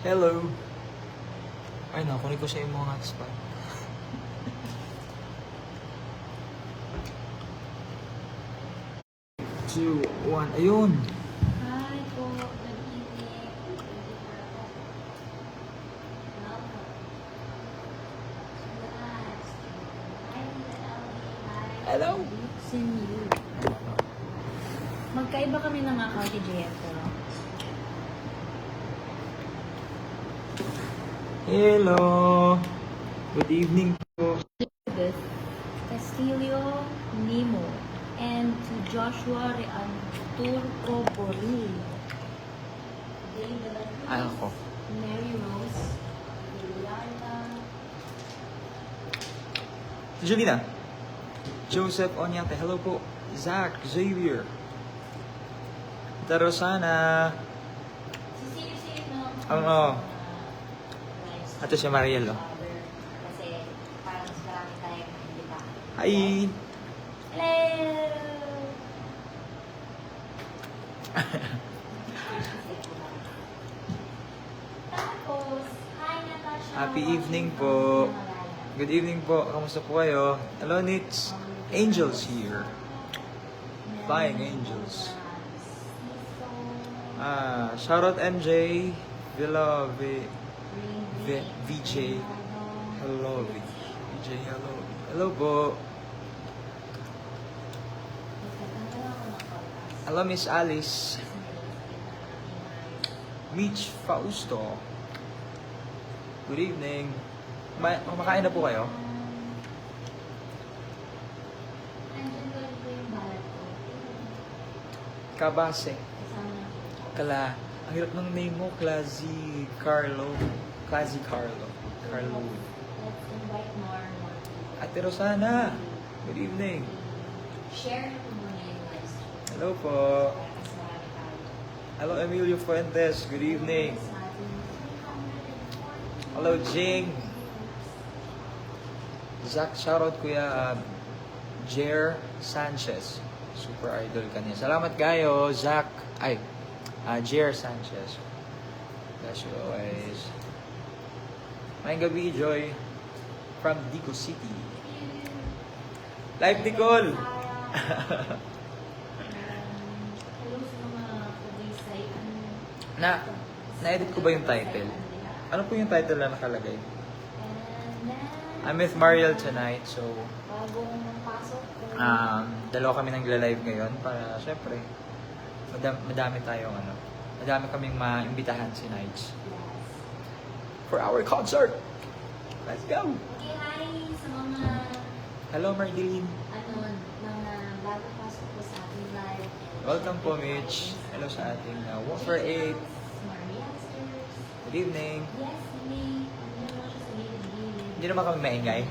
Hello. Ay, nakunin ko siya yung mga hotspot. 2, 1, ayun. Hi po, good evening. Hello. Send you. Magkaiba kami ng account ni JF. Hello. Good evening po. Elizabeth Castillo Nemo and to Joshua Reanturco Boril. David Ako. Mary Rose Juliana Julina. Joseph Onyate. Hello po. Zach. Xavier. Tarosana. si no? Oo. Ito si Mariel. Oh. Kasi parang mas marami tayong hindi pa. Hi. Hello! Tapos, hi Natasha. Happy evening po. Good evening po. Kamusta po kayo? Hello, Nits. Angels here. Flying Angels. Shoutout MJ. Villa VJ. Hello, VJ. Hello. Hello po. Hello, Miss Alice. Mitch Fausto. Good evening. Kumakain na po kayo? Kabase. Kala. Ang hirap ng name mo, Clazy Carlo. Let's invite more. Ate Rosana. Good evening. Share na po muna yung live stream. Hello po. Mas marami tayo. Hello, Emilio Fuentes. Good evening. Hello, Jing. Zach, shoutout kuya Jer Sanchez. Super idol ka niya. Salamat kayo, Zach. Ay, Jer Sanchez. Bless you always. May gabi, Joy. From Dico City. Live Nicole! Hello sa mga publicay. Na-edit ko ba yung title? Ano po yung title na nakalagay? And then, I'm with Mariel tonight, so bagong pasok ko. dalawa kami nagla-live ngayon para syempre madami kaming maimbitahan si Nights for our concert. Let's go! Okay, hi sa mga Hello, Mardeline. mga bagong pasok ko sa ating live. Welcome po, Mitch. Hello sa ating Woofer 8. Maria Sters. Good evening. Yes, hindi. Ano naman siya sa gilid-gilid. Hindi naman kami maingay.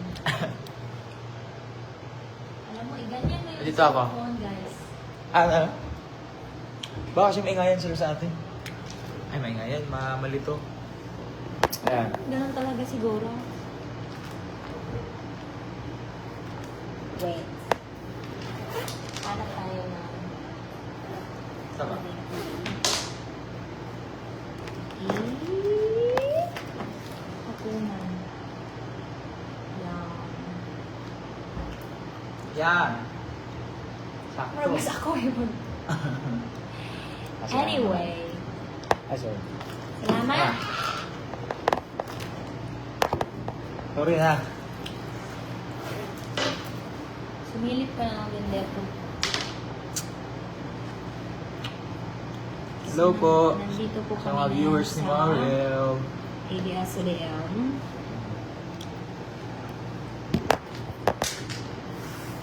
Alam mo, iganyan mo yung Dito ako. phone, guys. Ano? Baka kasi maingayan sila sa atin. Ay, maingayan. Malito. Ayan. Ganun talaga siguro. Wait. Hanap tayo ng... Tama. Hakunan. Yan. Sakto. Marabas ako eh. Anyway. Ay, sorry. Salamat. Sorry na. Sumilip ka na ng Windepo. Hello po. Nandito po Sa kami mga viewers ni Mariel. ABS-CDM.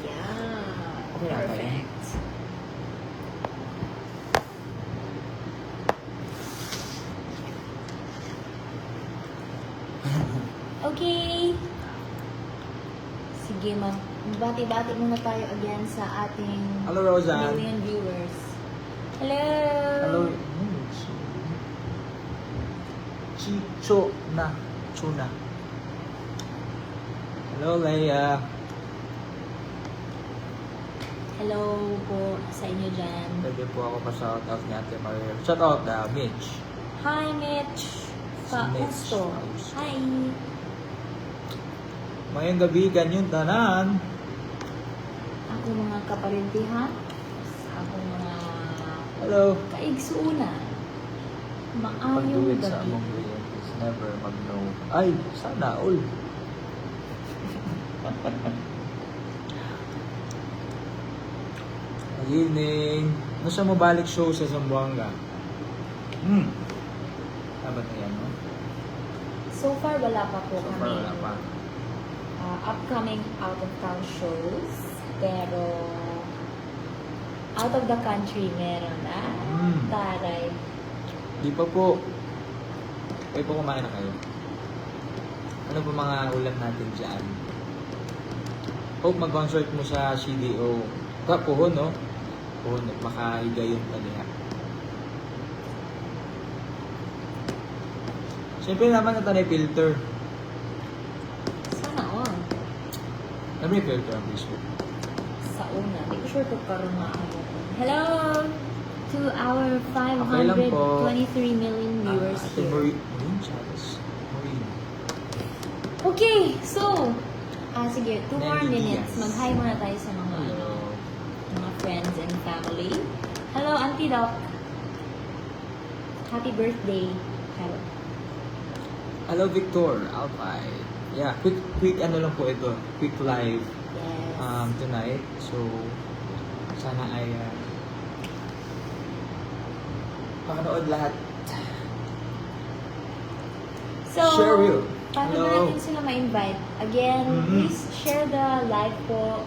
Yeah. Okay na ba yan? Perfect. Okay. Sige, bati-bati muna tayo again sa ating Hello, Roseanne. million viewers. Hello! Hello. Chicho na. Chuna. Hello, Leia. Hello po sa inyo dyan. Pwede po ako pa shout out ni Ate Mariel. Shout out Mitch. Hi, Mitch! Pausto. Hi! Mayang gabi, ganyan tanan. Ako mga kaparintihan, ako mga Hello. kaigsuunan, maayong Pag-duwid sa gabi. among real is never mag-no. Ay, sana all. Good evening. Ano siya mabalik show sa Zamboanga? Dapat na yan, no? So far, wala pa po So kami. far, wala pa. Upcoming out-of-town shows. Pero, out of the country meron na. Taray. Di pa po. Kayo po kumain na kayo. Ano po mga ulam natin dyan? Hope mag-concert mo sa CDO. Puhon, no? Puhon, makahigayon pa diha. Siyempre naman na tanay filter. Sana all. Ano yung filter ang Facebook? Sa una. Hindi ko sure kung karoon na ako. Hello! To our Okay lang po. 523 million viewers Ate here. Maureen Chavez. Maureen. Okay, so, sige, 2 more Nelly minutes. Diaz. Mag-hi muna tayo sa mga, Hello. mga friends and family. Hello, Auntie Doc. Happy birthday. Hello. Hello, Victor. Alpay. Yeah, quick ano lang po ito. Quick live Yes. tonight. So, sana ay makanood lahat. So, Cheryl. paano Hello. na natin sila ma-invite? Again, please share the live po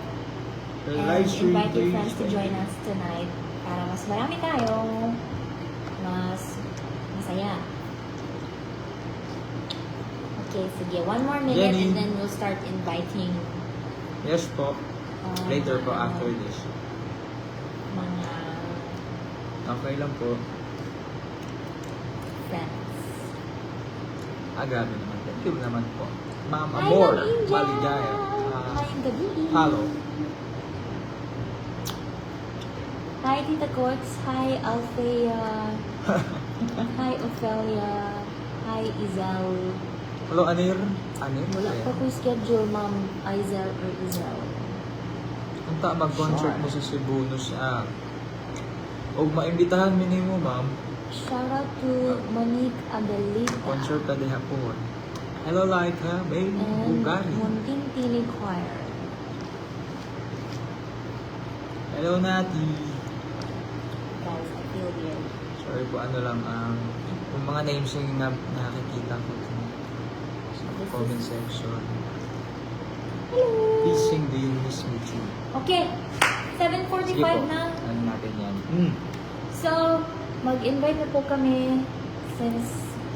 The and live stream, invite your please. friends to join us tonight para mas marami tayo, mas masaya. Okay, sige. 1 more minute Jenny. and then we'll start inviting Yes po. Later po mga- after this. mga Okay lang po. friends. Grabe naman. Thank you naman po. Ma'am Hi, Amor. Ma'am Angel! Maligaya. Ngayong gabi. Hello. Hi, Tita Coats. Hi, Althea. Hi, Ophelia. Hi, Izel. Hello, Anir. Anir? Wala pa po schedule, Ma'am Izel or Izel. Punta mag-concert mo sa Cebu no sa o maimbitahan mo nimo, ma'am. Shout out to Monique Adelita Concert ta diha po. Hello, Laika. Babe, and Bugari. Muntintili Choir. Hello, Nati. Guys, I feel weird. Sorry po, ano lang, yung mga names yung nakikita ko sa comment section. Hello! Please sing Do You Miss Me Too? Okay, Sige po, 7:45 na. ano natin yan. So, mag-invite na po kami since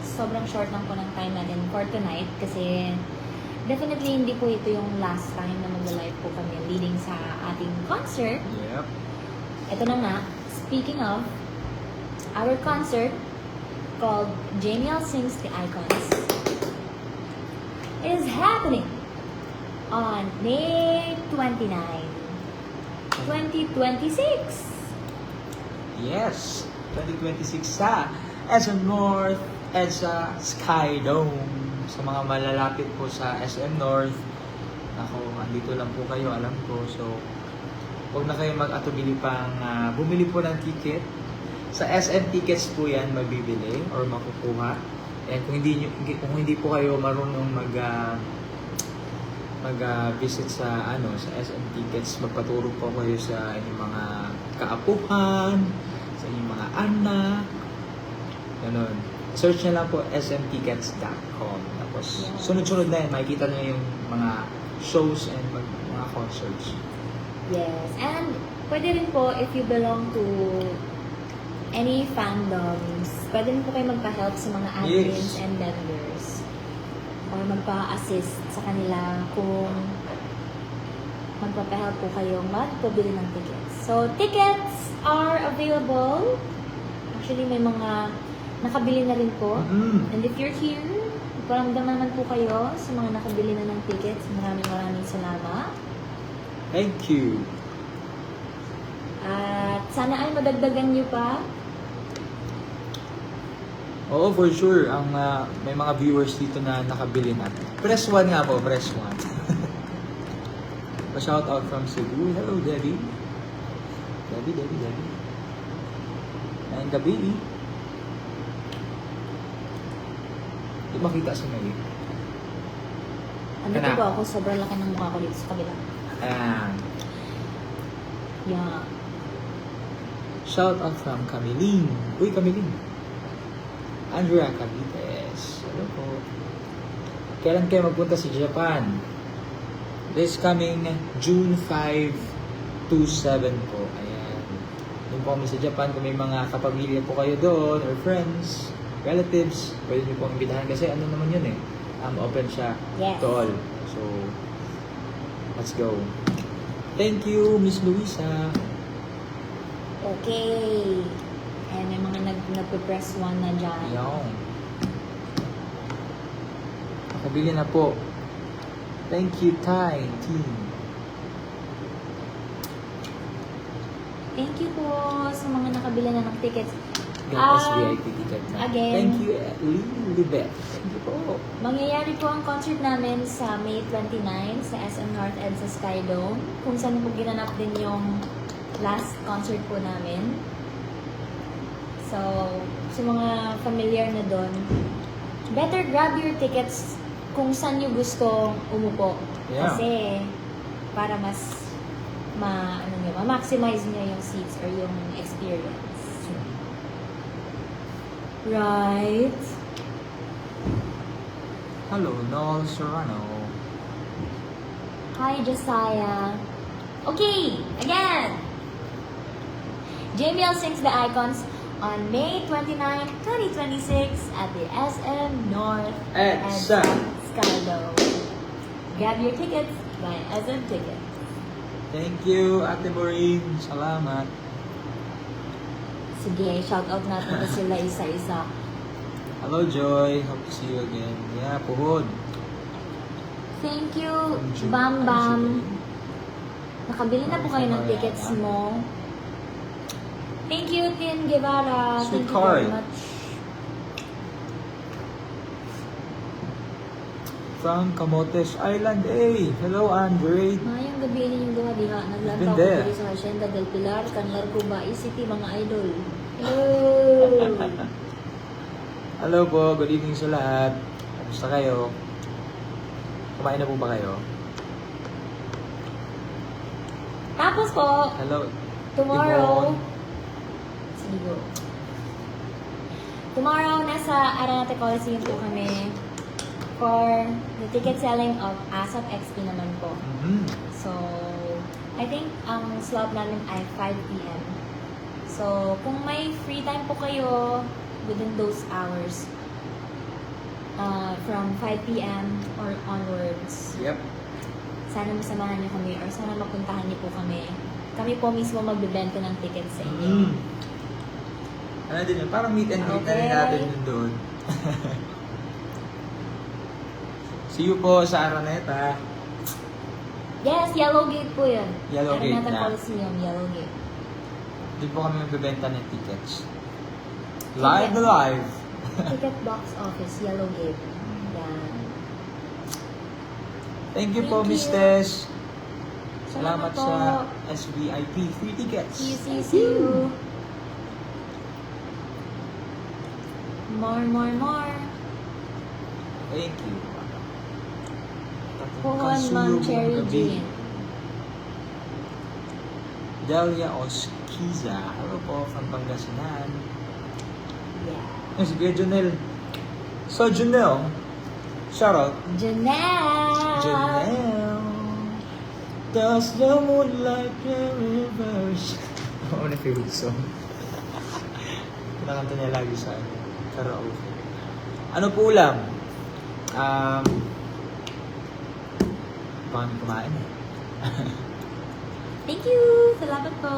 sobrang short lang po ng time natin for tonight kasi definitely hindi po ito yung last time na mag-live po kami leading sa ating concert. Yep. Ito na nga, speaking of, our concert called JML Sings the Icons is happening on May 29, 2026. Yes, 2026 sa SM North, EDSA Sky Dome. Sa mga malalapit po sa SM North, ako, andito lang po kayo, alam ko. So, huwag na kayo mag-atubili pang bumili po ng ticket. Sa SM Tickets po yan mabibili or makukuha. And kung hindi po kayo marunong mag-visit sa sa SM Tickets, magpaturo po kayo sa inyong mga kaapuhan, sa inyong mga anak. Ganun. Search nyo lang po smtickets.com. Tapos, Yeah. sunod-sunod na yan, makikita nyo yung mga shows and mga concerts. Yes, and pwede rin po if you belong to any fandoms, pwede rin po kayo magpa-help sa mga admins Yes. and vendors or magpa-assist sa kanila kung magpapa-help po kayong magpabili ng tickets. So, tickets are available. Actually, may mga nakabili na rin po. And if you're here, paramdam naman po kayo sa mga nakabili na ng tickets. Maraming salamat. Thank you. At sana ay madagdagan nyo pa. Oo, for sure. Ang may mga viewers dito na nakabili na. Press 1 nga po, press 1. Pa-shout out from Cebu. Hello, Debbie. Debbie. And the baby. Hindi makita si May. Ano Kana. po ako? Sobrang laki ng mukha ko dito sa kabila. Ayan. Yeah. Shout out from Camilin. Uy, Camilin. Andrea Cavites. Hello po. Kailan kayo magpunta sa Japan? This coming June 5 to 7 po. Ayan. Doon po kami sa Japan. Kung may mga kapamilya po kayo doon or friends, relatives, pwede niyo po imbitahan kasi ano naman yun eh. Open siya Yes. to all. So, let's go. Thank you, Miss Luisa. Okay. Ayan, may mga nagpe-press 1 na dyan. Ayan. Nakabili na po. Thank you, Thai team. Thank you po sa mga nakabila na ng tickets. Got SVIP ticket na. Again. Thank you, Lilibet. Thank you po. Mangyayari po ang concert namin sa May 29 sa SM North Ed sa Skydome. Kung saan po ginanap din yung last concert po namin. So, sa mga familiar na doon, better grab your tickets kung saan nyo gusto umupo. Yeah. Kasi, para mas ma-maximize nyo yung seats or yung experience. Right? Hello, Noel Serrano. Hi, Josiah. Okay, again. JML sings the icons on May 29, 2026 at the SM North At sa Skydome. Grab your tickets by SM Tickets. Thank you, Ate Maureen. Salamat. Sige, shoutout natin na sila isa-isa. Hello, Joy. Hope to see you again. Yeah, puhod. Thank you, From June. Bam Bam. Nakabili na po kayo ng Sorry, tickets Ana. mo. Thank you, Tin Guevara. Sweet Thank you very card. much. From Camotes Island. Hey, hello, Andre. Mayang gabi ninyong duha diha. Been Naglantaw ko there. diri sa Hacienda del Pilar, Canlar Cuba City, mga idol. Hello! Hello po, good evening sa lahat. Kamusta kayo? Kumain na po ba kayo? Tapos po, Hello. tomorrow, Yvonne. sige go. Tomorrow, nasa Aranete Coliseum po kami for the ticket selling of ASAP XP naman po. Mhm. So, I think ang slot namin ay 5 p.m. So, kung may free time po kayo within those hours, from 5 p.m. or onwards, Yep. sana masamahan niyo kami or sana mapuntahan niyo po kami. Kami po mismo magbebenta ng tickets sa inyo. Mm. Ano din yun? Parang meet and greet na rin Okay. natin yun doon. See you po sa Araneta. Yes, Yellow Gate po yun. Yellow Gate Araneta na. Coliseum, Yellow Gate. Doon po kami magbebenta ng tickets. Live na live. Ticket box office, Yellow Gate. Yan. Thank you po, Thank Miss you. Tess. Salamat Salamat po. sa SVIP. Free tickets. See you. More. Thank you. Puhon, Ma'am Cherry Jean. Delia Oskiza. Hello po, from Pangasinan. Yeah. Si Kuya Jonel. So, Jonel. Shoutout. Janelle! Janelle. Does the moonlight reverse? Oo, na favorite song. Kinakanta niya lagi sa karaoke. Ano po ulam? Paano kumain eh? Thank you! Salamat po!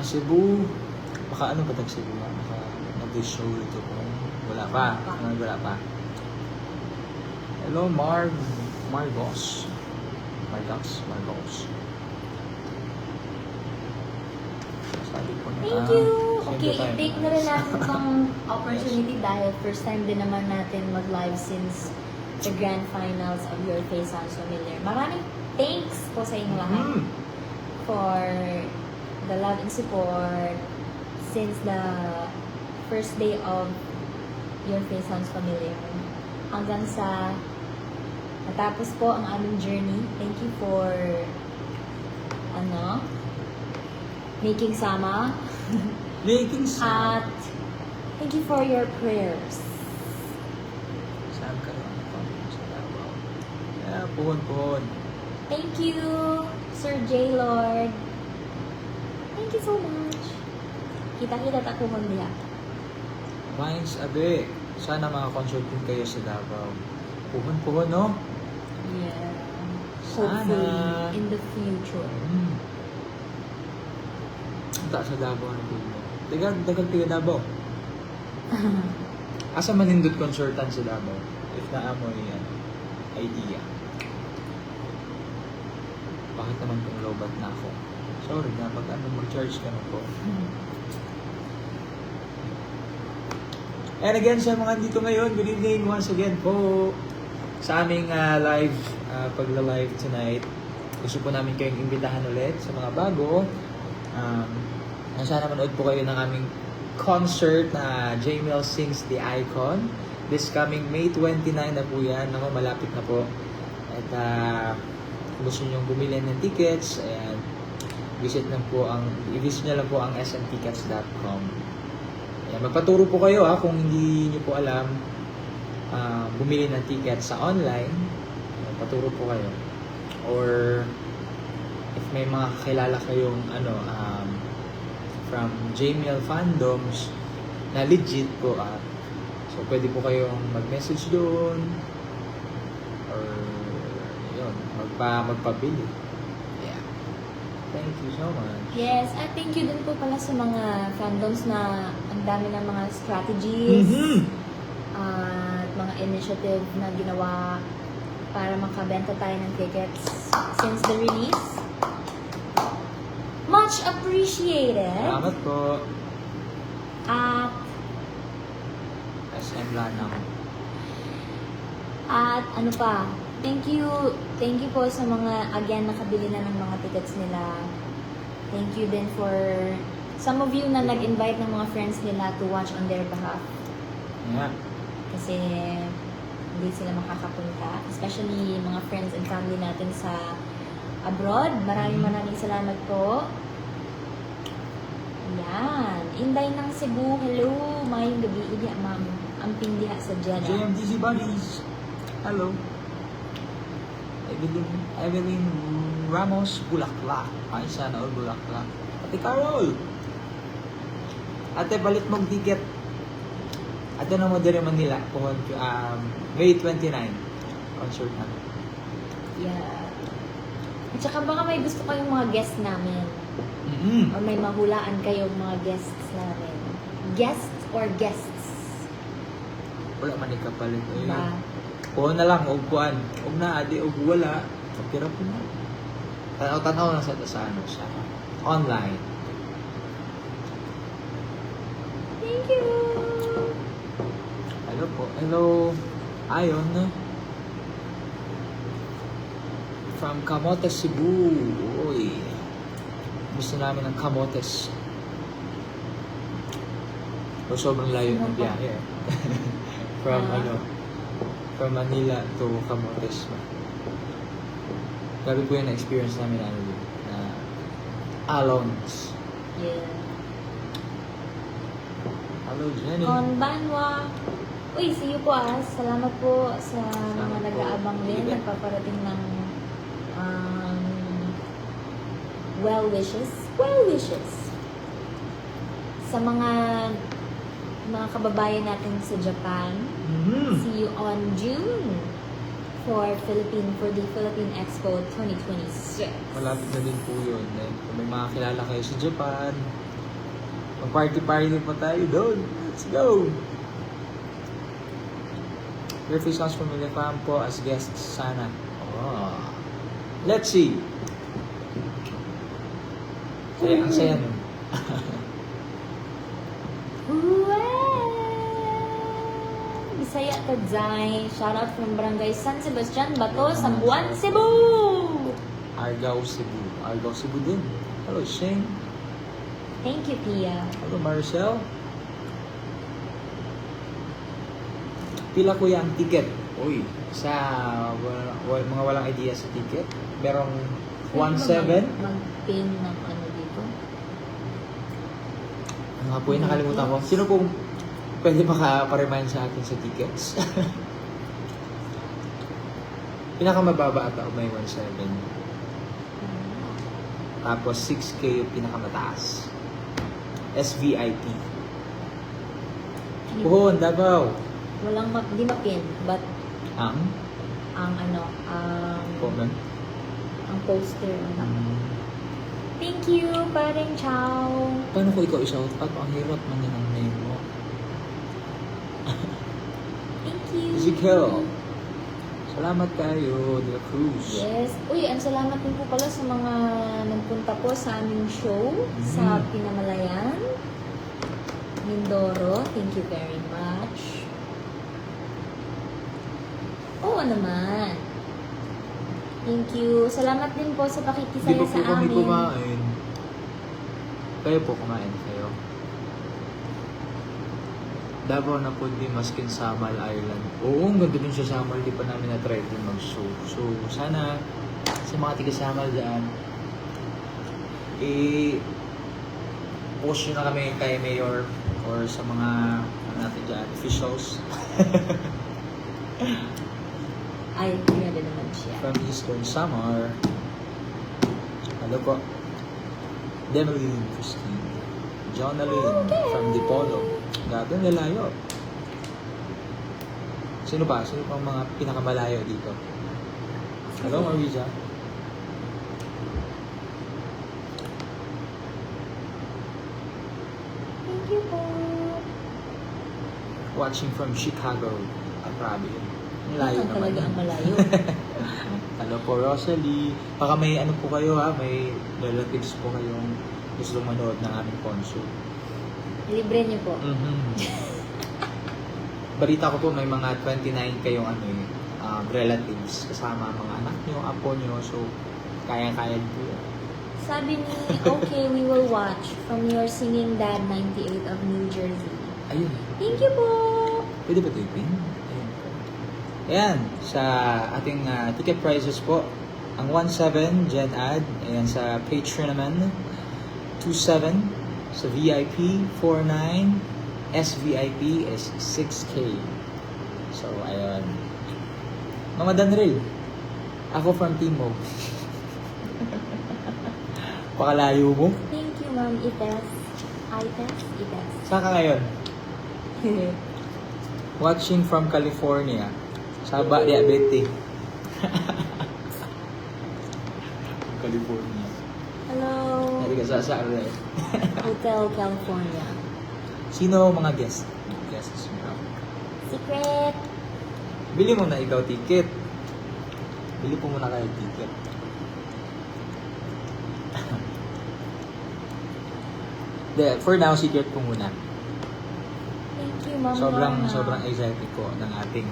Cebu. Baka ano ba Cebu? Baka nag-show ito po. Wala pa. Wala pa. Hello, Margos. Sabi ko na. Thank you! Okay, tayo i-take ng na rin ayos. natin itong opportunity dahil first time din naman natin mag-live since the grand finals of Your Face Sounds Familiar. Maraming thanks po sa inyo lahat Mhm. for the love and support since the first day of Your Face Sounds Familiar. Hanggang sa natapos po ang aming journey. Thank you for making sama. Making sound. At thank you for your prayers. Saan ka naman sa Davao? Yeah, puhon. Thank you, Sir J. Lord. Thank you so much. Kita-kita ta kuhon diha. Mines, abe. Sana concert din kayo sa Davao. Puhon, no? Yeah. Sana. Hopefully, in the future. Punta sa Davao na po. Dagal tiga Davao. Asa manindot consultant sa Davao? If naamoy yan, idea. Bakit naman kung lobat na ako? Sorry na, pag mag-charge ka na po. And again, sa mga dito ngayon, good evening once again po sa aming live, pagla-live tonight. Gusto po namin kayong imbitahan ulit sa mga bago. Sana manood po kayo ng aming concert na Jamel Sings the Icon. This coming May 29 na po yan. Ako, malapit na po. At kung gusto nyo bumili ng tickets, ayan, i-visit nyo lang po ang smtickets.com. Ayan, magpaturo po kayo kung hindi nyo po alam bumili ng tickets sa online. Magpaturo po kayo. Or if may mga kakilala kayong from Jamel fandoms na legit po so pwede po kayong mag-message doon or yun, magpabili. Yeah. Thank you so much. Yes, at thank you din po pala sa mga fandoms na ang dami ng mga strategies at mga initiative na ginawa para makabenta tayo ng tickets since the release. Much appreciated. Salamat po. At SM Lanang. ano pa, thank you po sa mga, again, nakabili na ng mga tickets nila. Thank you din for some of you na nag-invite ng mga friends nila to watch on their behalf. Yeah. Kasi hindi sila makakapunta. Especially mga friends and family natin sa abroad. Maraming salamat po. Yan. Inday ng Cebu. Hello. Mayong gabi. Iya, ma'am. Amping diha sa Jeddah. JMDC Buddies. Hello. Evelyn Ramos, Bulaklak. Ay, sana all Bulaklak. Ate Carol. Ate, balit mong ticket. Ate na mo din Manila. May 29. Concert na. Yeah. At saka baka may gusto kayong mga guests namin. Or may mahulaan kayong mga guests namin. Guests or guests? Wala man ikapalit. Ba? Kuha na lang, huwag kuhan. Huwag na, adi, huwag wala. Kapira po na. Tanaw-tanaw lang sa online. Thank you! Hello po. Hello. Ayon. From Camotes, Cebu. Uy. Gusto namin ng Camotes. O sobrang layo ng biyahe. From from Manila to Camotes. Grabe po yung na-experience namin na alons. Yeah. Hello, Jenny. Konbanwa. Uy, see you po Salamat po sa Salamat mga po. nag-aabang din. Sige. Nagpaparating ng well wishes. Sa mga kababayan natin sa Japan. See you on June for the Philippine Expo 2026. Malapit na din po yun. Kung may mga kilala kayo sa Japan, mag-party pa tayo doon. Let's go! Your Face Sounds Familiar fam po as guests sana. Oh. Let's see. Ang saya nun. Kisaya Tadzay. Shoutout from Barangay San Sebastian, Bato, Sambuan, Cebu! Argao, Cebu. Argao, Cebu din. Hello, Shane. Thank you, Pia. Hello, Marcel. Pila kuya ang ticket? Uy, sa mga walang idea sa ticket, merong 1.7. Mag-pin ng ano dito. Ano nga po yung nakalimutan ko? Sino pong pwede maka-remind sa akin sa tickets? Pinakamababa ata may 1.7. Tapos 6K yung pinakamataas. SVIP. Puhon, Davao. Walang di mapin, but Ang? ang ano, Comment? ang poster. Thank you, paring Chow. Paano ko ikaw i-shout out? Ang hirap man yan ang name mo. Thank you. Ezekiel. Salamat kayo, De La Cruz. Yes. Uy, ang salamat din po pala sa mga nagpunta po sa aming show sa Pinamalayan, Mindoro. Thank you very much. Oo naman. Thank you. Salamat din po sa Hindi pakikisaya pa po sa kami amin. kumain. Kayo po kumain kayo. Davao na po din maskin Samal Island. Oo, ang ganda dun sa Samal. Di pa namin na-try din mag-show. So, sana sa mga tiga Samal dyan, post nyo na kami kay Mayor or sa mga ano natin dyan, officials Ay, grabe naman siya. from Eastern Samar. Hello po. Demeline Christine. Jonaline from Dipolo. Gato, nalayo. Sino ba? Sino pang mga pinakamalayo dito? Hello, Marisa. Thank you po. Watching from Chicago. Grabe yun. Ang layo Ito naman. talaga ang malayo. Hello po, Rosalie. Baka may ano po kayo ha, may relatives po kayong gusto manood ng aming concert. Libre niyo po. Balita ko po may mga 29 kayong ano relatives kasama mga anak nyo, apo nyo, so kaya-kaya po yun. Sabi ni, okay, we will watch from your singing dad 98 of New Jersey. Ayun. Thank you po! Pwede ba taping? Ayun po. Ayan, sa ating ticket prices po, ang 1.7 Gen Ad, ayan sa Patreon naman, 2.7 sa VIP, 4.9, SVIP is 6K. So, ayun. Mga Danril, ako from Timog. Pakalayo mo. Thank you, Ma'am Ites. Ites. Saan ka ngayon? Watching from California. Saba, diabetes. California. Hello. Nari ka sa Hotel California. Sino mga guests? Guests mo. Secret. Bili mo na ikaw ticket. Bili po muna kayo ticket. For now, secret po muna. Thank you, Ma'am Sobrang excited po ng ating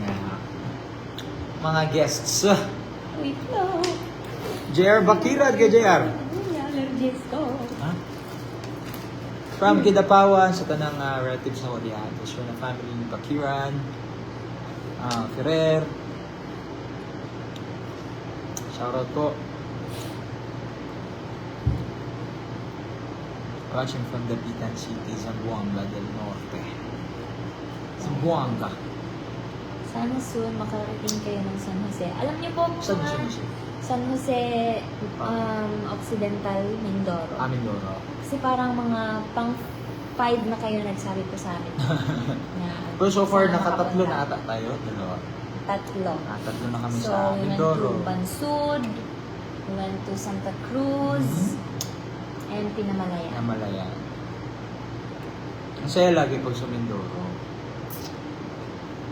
mga guests. Wait lang. JR Bakira, JR. Allergies ko. Ha? From Kidapawan sa tanang relatives na wadihan. So, na family ni Bakiran, Ferrer. Shoutout po. Watching from the Bitan City, Zamboanga del Norte. Zamboanga. Sana soon makarating kayo ng San Jose. Alam niyo po, Saan mga siya? San Jose Occidental, Mindoro. Mindoro. Kasi parang mga pang 5 na kayo nagsabi po sa amin. na, Pero so far, sana nakatatlo na makapunta. ata tayo. Dalawa. Tatlo. Tatlo na kami So, sa we went Mindoro. to Bansud, we went to Santa Cruz, and Pinamalayan. Namalaya. Ang saya lagi pag sa Mindoro.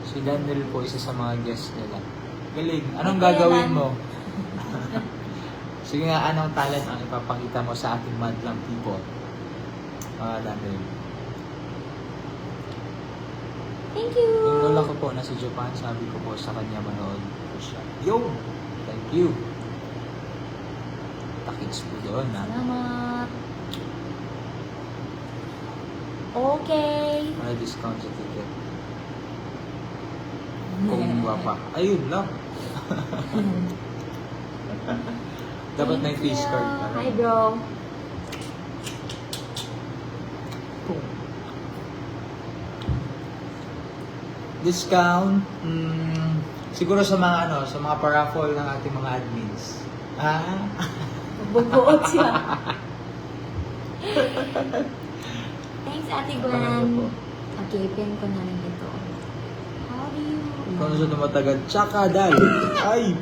Si Daniel po, isa sa mga guests nila. Galing. Anong Ay, kaya gagawin lang. mo? Sige nga, anong talent ang ipapakita mo sa ating madlang people? Daniel. Thank you! Yung lola ko po nasa Japan, sabi ko po sa kanya manood po siya. Yo! Thank you! Takits po doon, ha? Salamat! Okay! May discount sa ticket. Kung guwapa. Ayun lang. Dapat may face card. Hi, bro. Discount, siguro sa mga sa mga paraffol ng ating mga admins. Bubuot siya. Thanks, Ate Ano Gwen. po? Okay, pin ko na rin ito. How do you... Kung ano na matagal, tsaka dali. Ay!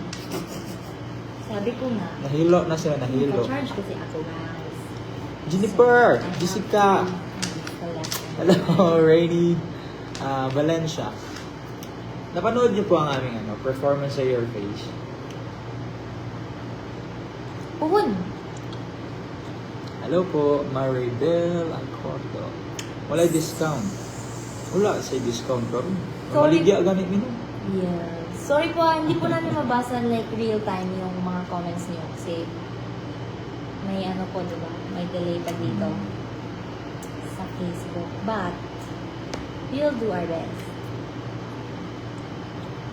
Sabi ko nga. Nahilo na sila, nahilo. Naka-charge kasi ako, guys. Jennifer! So, I have Jessica! to collect them. Hello, Rainy Valencia. Napanood niyo po ang aming performance sa Your Face. Puhon. Hello po, Maribel Alcordo. Wala discount. Wala sa discount ko. Sorry. Maligya ganit nino. Yeah. Sorry po, hindi po namin mabasa like real time yung mga comments niyo kasi may po, diba? May delay pa dito sa Facebook. But, we'll do our best.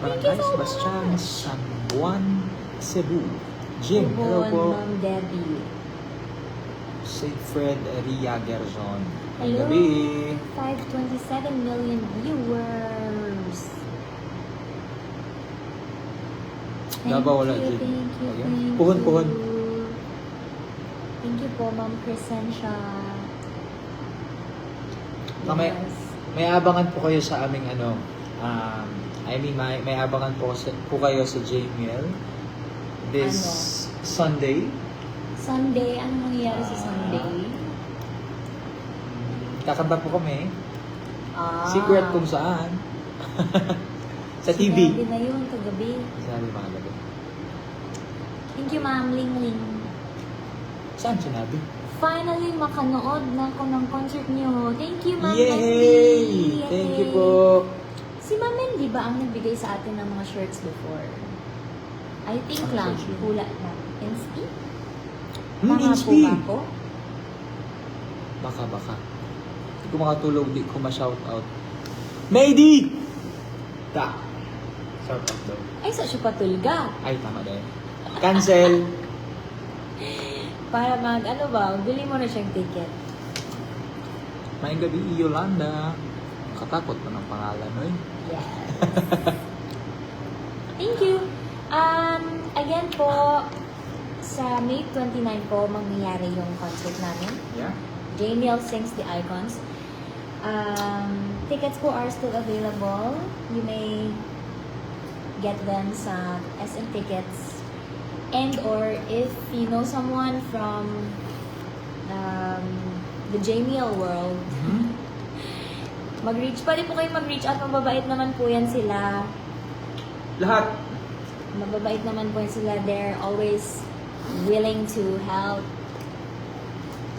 Barangay Sebastian, San Juan, Cebu. Jim, hello po. Puhon, Ma'am Debbie. Saint Fred Ria Gerzon. Hello. Gabi. 527 million viewers. Davao wala, Jim. Thank you, Okay. thank you. Puhon. Thank you po, Ma'am Crescencia. Mamaya, may abangan po kayo sa aming may abangan po kayo sa JML this Sunday. Sunday, ano nangyayari sa Sunday? Kakanta po kami. Ah. Secret kung saan. Sa TV. Sinabi na yun, kagabi. Sabi mga gabi. Thank you, Ma'am Ling Ling. Saan sinabi? Finally, makanood na ako ng concert niyo. Thank you, Ma'am Yay! Leslie. Thank you Yay! po. Si Ma'am Mendy ba ang nagbigay sa atin ng mga shirts before? I think Ano lang. sa shirt? Hula lang. Inspi? Inspi. po ba ako? Baka. Hindi ko makatulog, di ko ma-shoutout. Maydi! Ta. Shout out daw. Ay, sa siya patulga. Ay, tama din. Cancel. Para bili mo na siyang ticket. May gabi, Yolanda. Katakot pa ng pangalan, oy. Yes. Thank you. Again po, sa May 29 po, mangyayari yung concert namin. Yeah? JML Sings the Icons. Tickets po are still available. You may get them sa SM Tickets. And or if you know someone from the JML world, pwede po kayo mag-reach out. Mababait naman po yan sila. Lahat. Mababait naman po yan sila. They're always willing to help.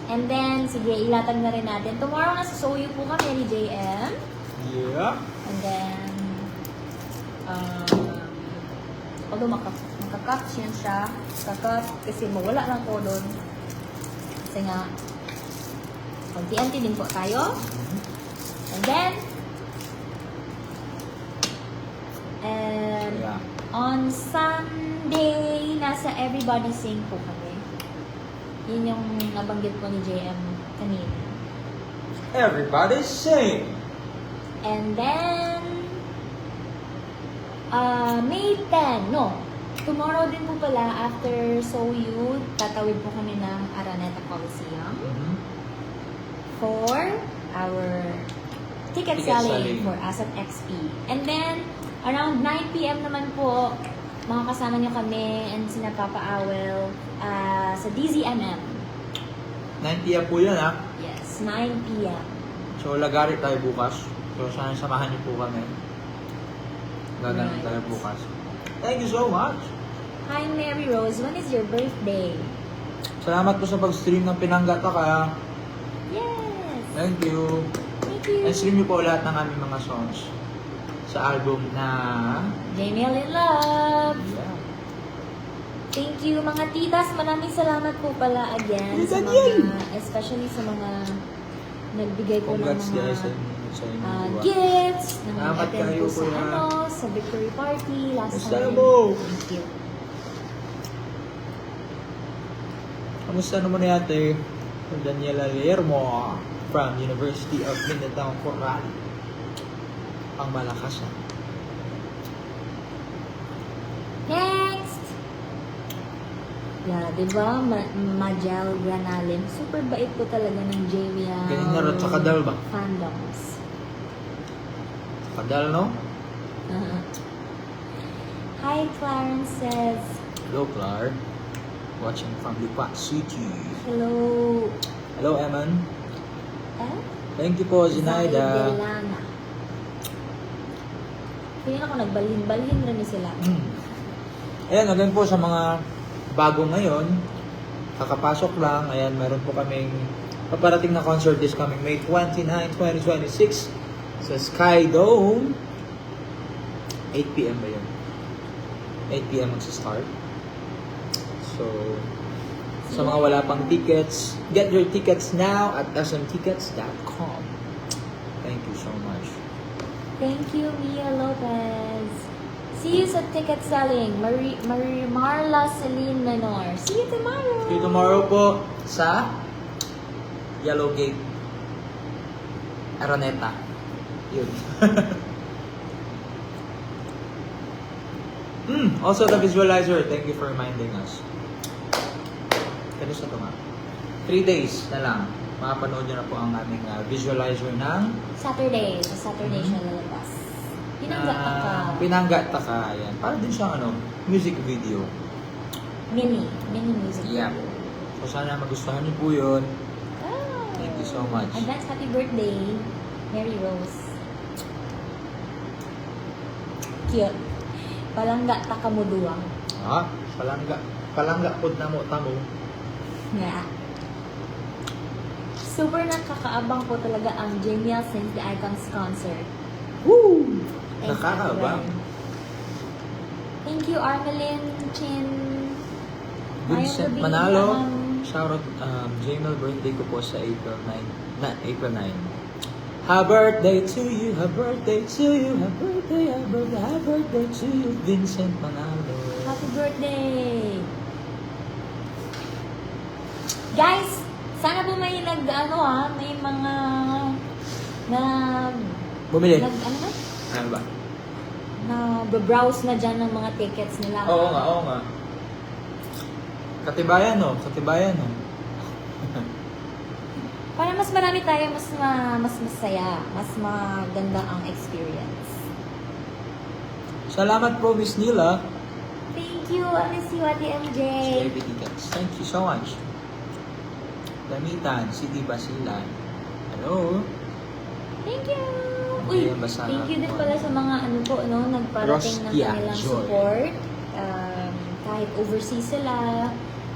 And then, sige, ilatag na rin natin. Tomorrow, nasa Soyu po kami ni JM. Yeah. And then, although makakat siya, kakat, kasi mawala lang po doon. Kasi nga, konti-anti din po tayo. And then, Yeah. on Sunday, nasa Everybody Sing po kami. Yun yung nabanggit po ni JM kanina. Everybody sing! And then, May 10, tomorrow din po pala, after Soyu, tatawid po kami ng Araneta Coliseum for our ticket selling for Asset XP. And then, around 9 p.m. naman po, makakasama niyo kami and sina Papa Awel sa DZMM. 9 p.m. po yun, ha? Yes, 9 p.m. So, lagari tayo bukas. So, sana samahan niyo po kami. Gaganon tayo bukas. Thank you so much! Hi, Mary Rose. When is your birthday? Salamat po sa pag-stream ng Pinanggata ka. Yes! Thank you. Thank you. And stream niyo po lahat ng aming mga songs. sa album na... Jamie in Love. Yeah. Thank you mga titas. Maraming salamat po pala again. Tita Sa Daniel! mga, especially sa mga nagbigay po ng Congrats mga guys sa inyo. gifts. Na Salamat attend kayo, po sa kuya. sa victory party last Kamusta time. mo? Thank you. Kamusta naman yate? Daniela Lermo from University of Mindanao, Coral. Ang malakas yan. Next! Yeah, di ba? Majel Granalim. Super bait po talaga ng Jamie. Ganyan na rin sa kadal ba? Fandoms. Kadal, no? Hi, Clarence says, Hello, Clark. Watching from Lipa City. hello. Hello, Eman. Eh? Thank you po, Zinaida. Zaidelana. Kaya ako nagbalhin-balhin rin ni sila. Ayan, again po sa mga bago ngayon, kakapasok lang. Ayan, meron po kaming paparating na concert this coming May 29, 2026 sa Sky Dome. 8 p.m. ba yun? 8 p.m. magsa-start. So, sa mga wala pang tickets, get your tickets now at smtickets.com. Thank you so much. Thank you, Mia Lopez. See you sa ticket selling. Marla Celine Menor. See you tomorrow. See you tomorrow po sa Yellow Gate Araneta. Yun. Also the visualizer. Thank you for reminding us. Kano sa ito nga? 3 days na lang. Makapanood nyo na po ang aming visualizer ng Saturday. Sa Saturday siya lalabas. Pinangga ka. Pinangga Taka. Ayan. Para din siyang music video. Mini music. Yeah. So sana magustuhan niyo po yun. Oh. Thank you so much. Advance happy birthday, Mary Rose. Cute. Palangga takamuduwa. Palangga pod na mo tamo. Nga. Super nakakaabang po talaga ang Jamie since the Icons concert. Woo! Thanks, Nakakaabang. everyone. Thank you, Armelin Chin. Vincent Ayaw Manalo. sabihin, Shoutout, Jamel, birthday ko po sa April 9. Happy birthday to you, happy birthday to you, happy birthday, happy birthday, happy birthday to you, Vincent Manalo. Happy birthday! Guys, sana po may may mga Bumili. ano Ano ba? browse na dyan ng mga tickets nila. Oo nga. Katibayan, no? Para mas marami tayo, mas masaya, mas maganda ang experience. Salamat po, Miss Nila. Thank you, I miss you, Ate MJ. VIP tickets. Thank you so much. Damitan, City Basilan. Hello. Thank you! Uy, Ayan, basa thank you na din po. pala sa mga nagparating ng Rostia kanilang Joy. support. Kahit overseas sila,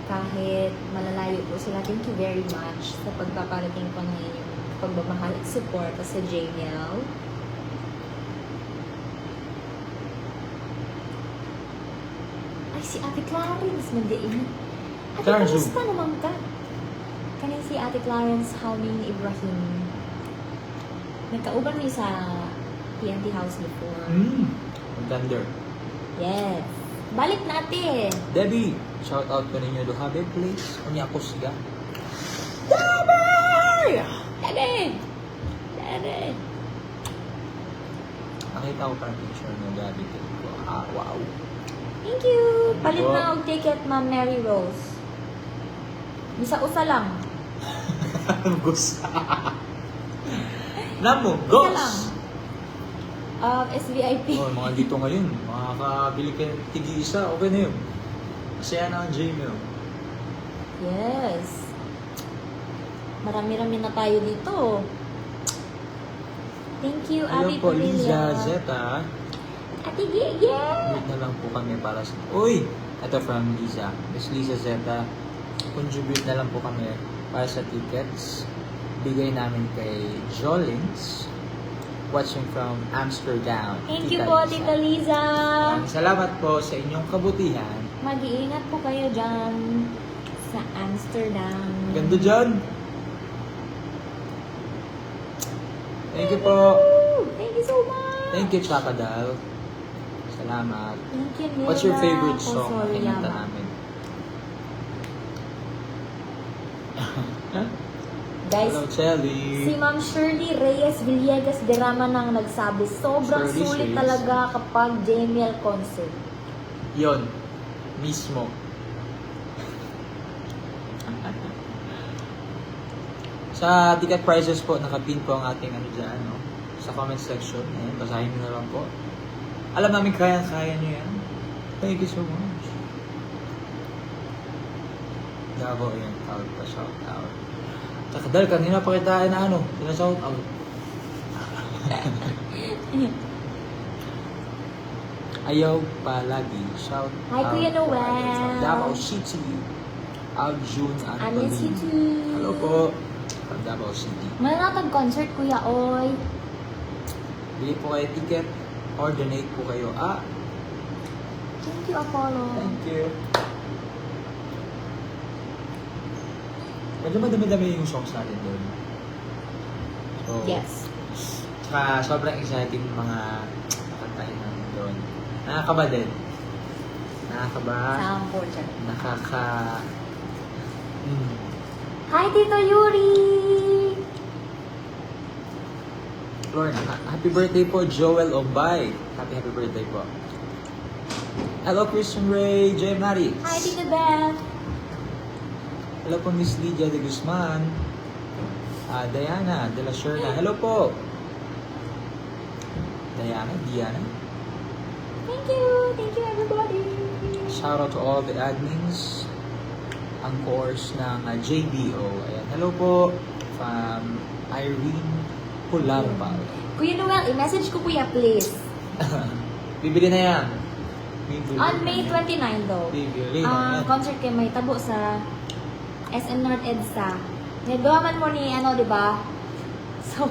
kahit malalayo po sila, thank you very much sa pagpaparating po ng inyong pagmamahal at support sa JML. Ay, si Ate Clarence, mandiin. Ate, Clarence, kamusta naman ka? Kanina si Ate Clarence Halmin Ibrahim. Nagkauban niya sa TNT House before. Thunder. Yes. Balik natin. Debbie, shout out ko ninyo. Duhabe, please. Kunya ako siya. Debbie! Dede! Nakita ko parang picture ng Debbie. Wow. Thank you. Palit Wow. na og ticket, Ma'am Mary Rose. Bisa-usa lang. Gus. Namo, Isa Gus! lang. SVIP. Oh, mga dito ngayon, makakabili ka ng tigi-isa, okay na yun. Masaya na ang Gmail. Yes. Marami-rami na tayo dito. Thank you, Hello Abby po, Liza Padilla. Zeta. Ate Gigi! Wait na lang po kami para sa... Uy! Ito from Liza. Miss Liza Zeta. Contribute na lang po kami para sa tickets. Bigay namin kay Jolins. watching from Amsterdam. Thank you po, Tita Liza. Maraming salamat po sa inyong kabutihan. Mag-iingat po kayo dyan sa Amsterdam. Ganda dyan. Thank you po. Thank you so much. Thank you, Chapadal. Salamat. Thank you, Nilda. What's your favorite song na Sorry, kinanta Yama. namin? Guys, Hello, Chelly. si Ma'am Shirley Reyes Villegas de Rama nang nagsabi, sobrang Shirley sulit Reyes. talaga kapag JML concert. Yon. Mismo. Sa ticket prices po, nakapin po ang ating ano dyan, no? Sa comment section. Ayan, basahin nyo na lang po. Alam namin kaya-kaya nyo yan. Thank you so much. Davao, yan. Out pa, shout out. Takadal, kanina pa kita na ano, shout out. Ayaw palagi. Shout Hi, out. Kuya Noel. Davao City. Aljun I miss you Anthony. too. Hello po. From Davao City. Manatag concert, Kuya Oy. Bili po kayo ticket or donate po kayo. Thank you, Apollo. Thank you. Medyo madami-dami yung songs natin doon. So, Yes. Tsaka sobrang exciting mga nakantahin natin doon. Nakakaba din. Nakakaba. Sound portrait. Hi, Tito Yuri! Lorna, happy birthday po, Joel Ombay. Happy birthday po. Hello, Christian Ray, J. Marix. Hi, Tito Beth! Hello po, Miss Lydia de Guzman. Diana de la Sherna. Hello po. Diana. Thank you everybody! Shout out to all the admins. Ang course ng JBO. Ayan. Hello po from Irene Pularbal. Kuya Noel, i-message ko kuya please. Bibili na yan. Bibili On na May yan. 29 daw. Bibili na Ang yan. concert kay may tabo sa SM North EDSA. Nagawa man mo ni ano, di ba? So,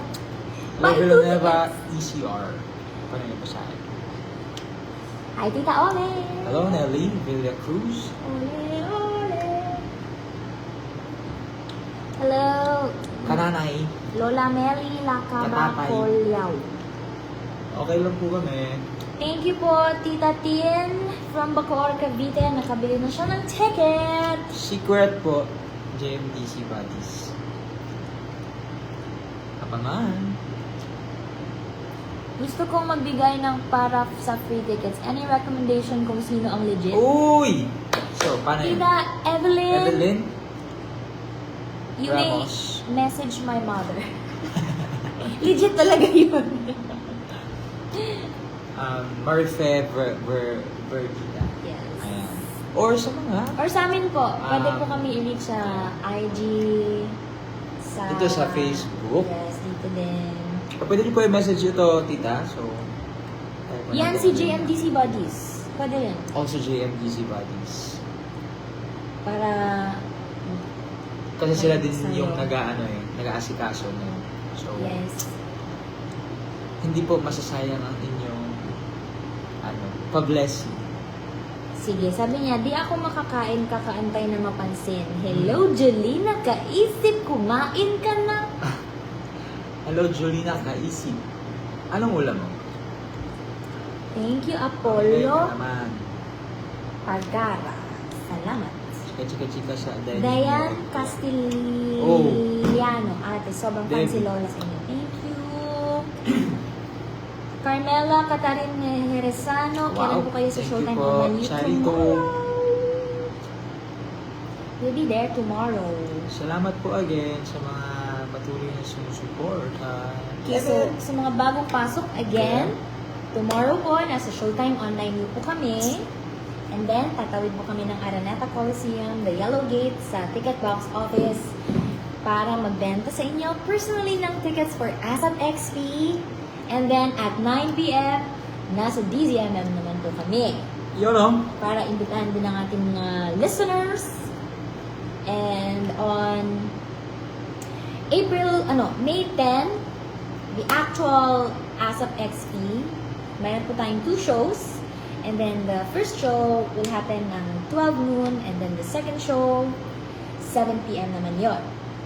buy Level 2 Neva tickets. ECR. Paano niyo pa sa akin? Hi, Tita Ole! Hello, Nelly Villa Cruz. Ole, ole! Hello! Kananay. Lola Meli Lacaba Katatay. Colyaw. Okay lang po kami. Thank you po, Tita Tin from Bacoor, Cavite. Nakabili na siya ng ticket. Secret po. JMDC Buddies. Abangan. Gusto kong magbigay ng para sa free tickets. Any recommendation kung sino ang legit? Uy! So, paano yun? Tita Evelyn, Evelyn? you Ramos. may message my mother. Legit talaga yun. Marife Vergita. Yes. Ayan. Or sa mga... Or sa amin po, pwede po Um, kami i-reach sa IG, sa... Dito sa Facebook. Yes, dito din. O, pwede niyo po i-message ito, tita. So, Yan si JMDC Buddies. Pwede yan. Also JMDC Buddies. Para... Kasi sila din Sa'yo. yung nag-aasikaso no. So, Yes. hindi po masasayang ang inyong pa-blessing. Sige, sabi niya, di ako makakain kakaantay na mapansin. Hello, Jolina, kaisip, kumain ka na. Hello, Jolina, kaisip. Anong ulam mo? Thank you, Okay, Apollo naman. Pagara. Salamat. Chika-chika sa Dayan Castiliano. Ate, sobrang fan Debbie. si Lola sa inyo. Thank you. Carmela Catarin Jerezano. Kailan po kayo sa Thank Showtime you po. on Mani? Charito. We'll be there tomorrow. Salamat po again sa mga patuloy na sumusuport. Okay, so sa mga bagong pasok, again, tomorrow po, nasa Showtime Online po kami. And then, tatawid po kami ng Araneta Coliseum, the Yellow Gate, sa Ticket Box Office para magbenta sa inyo personally ng tickets for ASAP XP. And then, at 9 p.m., nasa DZMM naman po kami Yun o. para imbitahan din ang ating mga listeners. And on May 10, the actual ASAP XP. Mayroon po tayong 2 shows. And then the first show will happen ng 12 noon. And then the second show, 7 p.m. naman yon.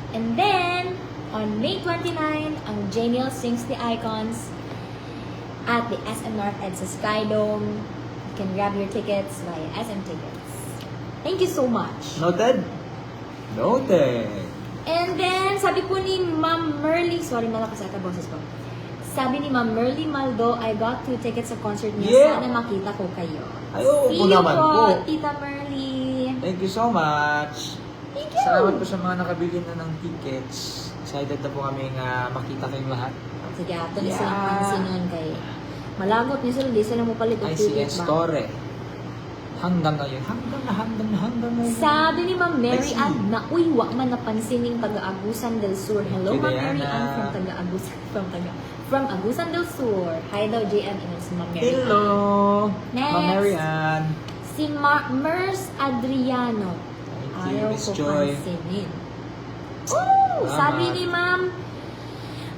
And then, on May 29, ang Janiel Sings the Icons at the SM North EDSA Skydome. You can grab your tickets via SM Tickets. Thank you so much. Noted? Noted. And then, sabi po ni Ma'am Merly, sorry, malakas ata boses ko. Sabi ni Ma'am Merly Maldo, I got 2 tickets sa concert niya. Yeah. Sana makita ko kayo. Ay, oo See po you naman po, po. Tita Merly. Thank you so much. Thank you. Salamat po sa mga nakabili na ng tickets. Excited na po kami nga makita kayong lahat. Sige, ato ni Yeah. silang pansin nun kay malagot ni sila, di sila mo palit ang ticket ICS ba? Torre. Hanggang ngayon. Hanggang ngayon. Sabi ni Ma'am Mary Let's see. Ann na uy, wa man napansin ng taga-Agusan del Sur. Hello, Thank you, Ma'am Mary Diana. Ann from Agusan del Sur. Hi daw, JM. Ino si Ma'am Mary Ann. Hello. Next. Ma'am Mary Ann. Si Mers Adriano. Thank you, Ayaw Miss ko Joy. pansinin. Oh, Salamat. sabi ni Ma'am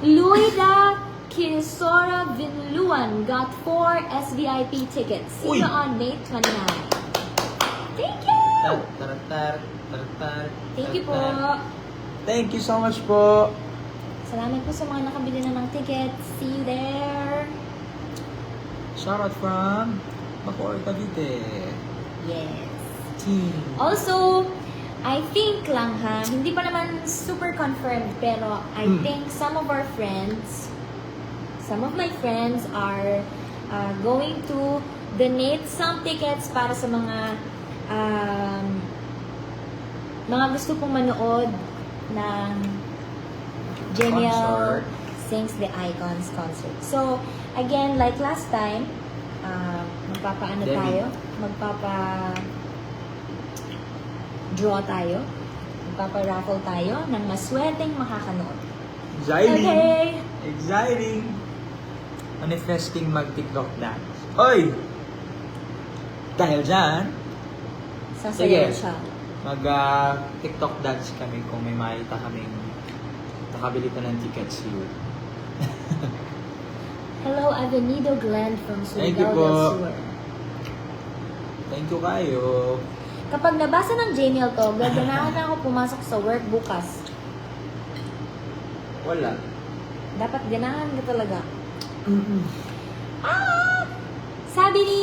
Luida Kirisora Vinluan got 4 SVIP tickets. See Uy. you on May 29. Thank you! Tar. Thank you po. Thank you so much po. Salamat po sa mga nakabili na ng tickets. See you there. Shoutout from Bacoor, Cavite. Yes. Team. Also, I think lang ha, hindi pa naman super confirmed, pero I think some of my friends are going to donate some tickets para sa mga gusto pong manood ng Genial Concert. Sings the Icons concert. So, again, like last time, magpapaano Debbie. tayo? Draw tayo. Magpapa-raffle tayo ng maswerteng makakanood. Exciting. Okay. Exciting. Manifesting mag-TikTok dance. Oy! Dahil dyan, Sasayaw Sige. siya. mag-TikTok dance kami kung may makita kaming nakabili pa ng tickets here. Hello, Avenido Glenn from Thank you Surigao del po. Sur. Thank you kayo. Kapag nabasa ng Genial to, gaganahan na ako pumasok sa work bukas. Wala. Dapat ganahan ka talaga. Ah! Sabi ni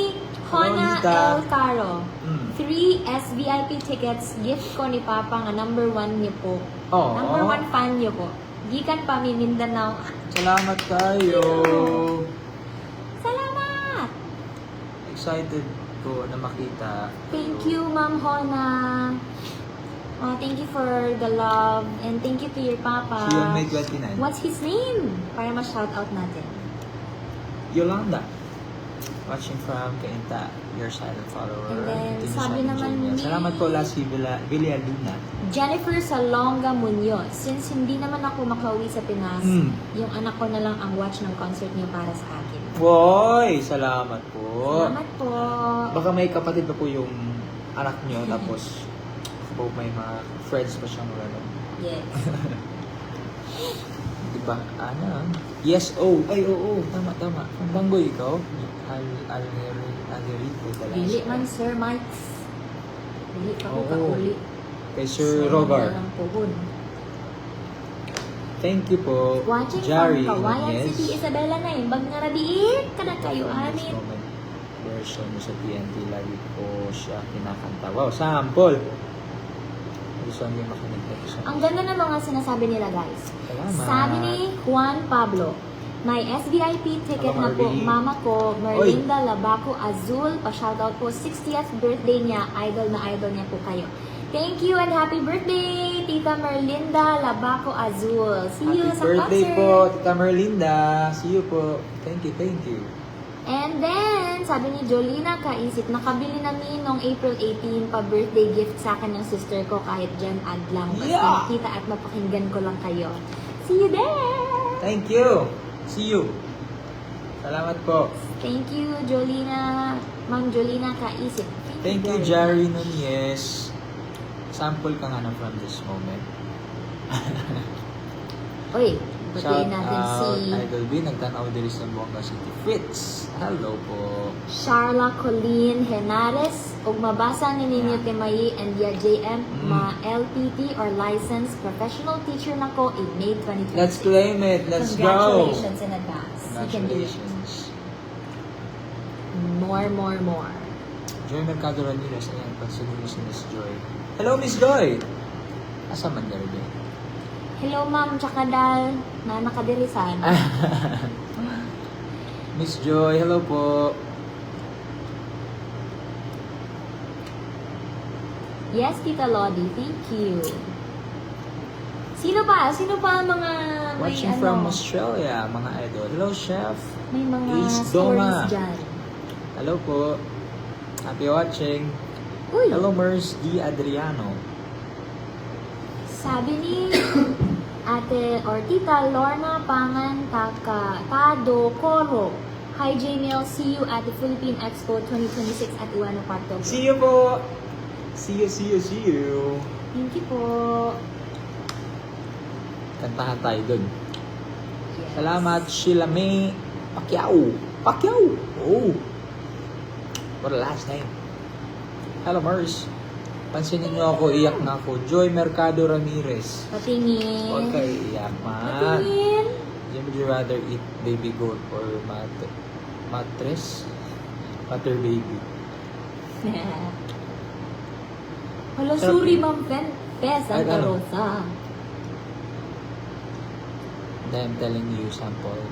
Hona Lolita. El Caro, Mm. 3 SVIP tickets, gift ko ni Papa nga number 1 niyo po. Oo. Number 1 fan niyo po. Gikan pa mi Mindanao. Salamat kayo. Salamat! Excited ko na makita. Thank you, Ma'am Hona. Thank you for the love and thank you to your Papa. See you on May 29. What's his name? Para ma-shout out natin. Yolanda. Watching from Cainta, your silent follower. And then, Continue sabi shining, naman Genial. ni- Salamat po, Lassie Villaluna. Jennifer Salonga Munoz. Since hindi naman ako makauwi sa Pinas, yung anak ko na lang ang watch ng concert niyo para sa akin. Woy! Salamat po. Salamat po. Baka may kapatid pa po yung anak nyo, tapos po may mga friends pa siyang gano'n. Yes. Diba? Ano? Yes, oh. Ay, oo. Tama. Ang banggoy ikaw? Alerico talaga. Dili man, Sir Mike. Dili pa ko Oo. kauli. Kay Sir Rogar. Lang po hon. Thank you po. Watching Jari from Kawayan Nunez. City, Isabela na yung bag nga rabiit. Kada kayo, anin. Moment version mo sa TNT, lagi ko siya kinakanta. Wow, sample! Gusto nyo makinig na siya. Ang ganda ng mga sinasabi nila, guys. Salamat. Sabi ni Juan Pablo, may SVIP ticket Hello, na po, Harvey. mama ko, Merlinda Labaco Azul. Pa-shoutout po, 60th birthday niya. Idol na idol niya po kayo. Thank you and happy birthday, Tita Merlinda Labaco Azul. See you Happy sa birthday concert. po, Tita Merlinda. See you po. Thank you. And then, sabi ni Jolina Kaisip, nakabili na mi nung April 18 pa birthday gift sa akin ng sister ko kahit dyan ad lang. Basta Yeah! makita at mapakinggan ko lang kayo. See you there! Thank you. See you. Salamat po. Thank you, Jolina. Ma'am Jolina Kaisip. Thank you, Jari Nunez. Sample ka nga na from this moment. Uy, Batiin natin si Idol B, nagtanaw diri sa Buanga City. Fritz, hello po. Charla Colleen Henares. Ug mabasa ni ninyo Timayi and ya JM, ma LPT or licensed professional teacher nako in May 2020. Let's claim it. Let's go. Congratulations in advance. You can do it. Congratulations. More. Joy Mercado Ramirez. Ayan, pansunin si Miss Joy. Hello, Miss Joy! Asa man Derby? Hello ma'am, tsaka dal na nakadirisan. Miss Joy, hello po. Yes, Tita Lodi, thank you. Sino pa? Sino pa ang mga Watching may from ano? Australia, mga idol. Hello, Chef. May mga Ace stories Doma. dyan. Hello po. Happy watching. Uy! Hello, Mers D. Adriano. Sabi ni Ate or Tita Lorna Pangan Tado Coro. Hi Jamiel, see you at the Philippine Expo 2026 at Ueno Park, Tokyo. See you po. See you. Thank you po. Kantahan tayo dun. Yes. Salamat, Sheila May Pacquiao. Oh. What a last name. Hello, Mers. Pansinin niyo ako, iyak na ako. Joy Mercado Ramirez. Patingin. Huwag kayo iyak, man. Patingin. Would you rather eat baby goat or mattress? Matter baby. Hala, Sarap sorry yun. Ma'am Pes, Ay, Santa ano? Rosa. I'm telling you, sample.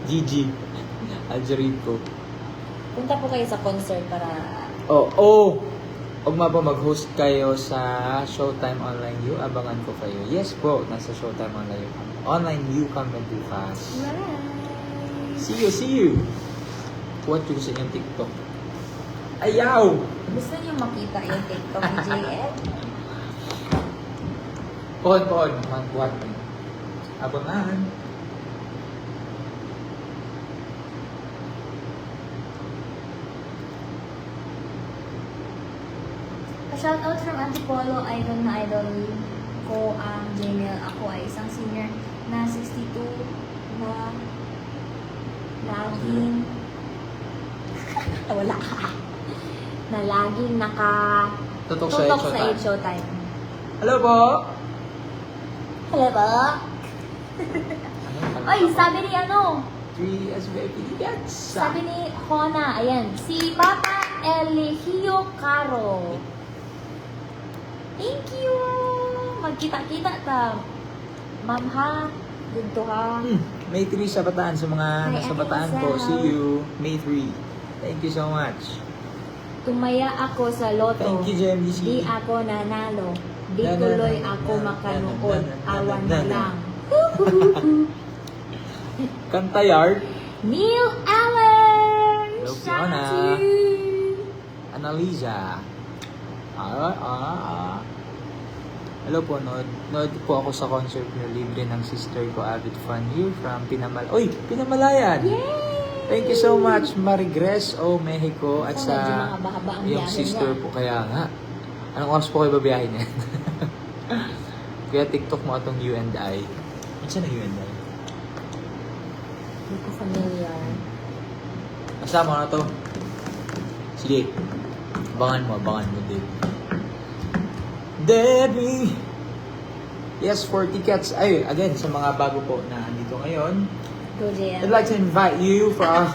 Gigi. Aljerico. Punta po kayo sa concert para... Oh! Huwag pa mag-host kayo sa Showtime Online U. Abangan ko kayo. Yes po, nasa Showtime Online U. Online U kami bukas. Bye! See you! What yung sa inyong TikTok? Ayaw! Gusto niyo makita yung TikTok ni JL? Pohon. Magbuhat. Abangan. Shoutout from Antipolo, idol na idol ko ang Jamiel. Ako ay isang senior na 62 na laging wala ka. Na laging Tutok tutok sa sa Showtime. Showtime. Hello po! Hello ba? Ay, sabi ni ano? 3 SVP Gets. Sabi ni Hona, ayan, si Papa Eligio Caro. Thank you! Magkita-kita ta. Ma'am ha, dito ha. May 3 sa Bataan. Sa mga Hi, nasa Ate Bataan po, Isel. see you. May 3. Thank you so much. Tumaya ako sa loto. Thank you, JMDC. Di ako nanalo. Di tuloy ako makanood. Awan na lang. Kanta yard. Neil Allen! Hello, Shout Fiona. to you! Annalisa. Hello po, nood po ako sa concert niyo. Libre ng sister ko, avid fan here from Pinamalayan. Yay! Thank you so much, Marigres o Mexico. At So, sa medyo mahaba-haba ang yung biyahe sister niya. po. Kaya nga, anong oras po kayo babiyahin yan? Kaya TikTok mo itong you and I. Ano siya na you and I? Hindi ko familiar. Kasama ko na to. Sige. Abangan mo, Dave. Debbie! Yes, for tickets. Ay, again, sa mga bago po na andito ngayon, Go, JM. I'd like to invite you for our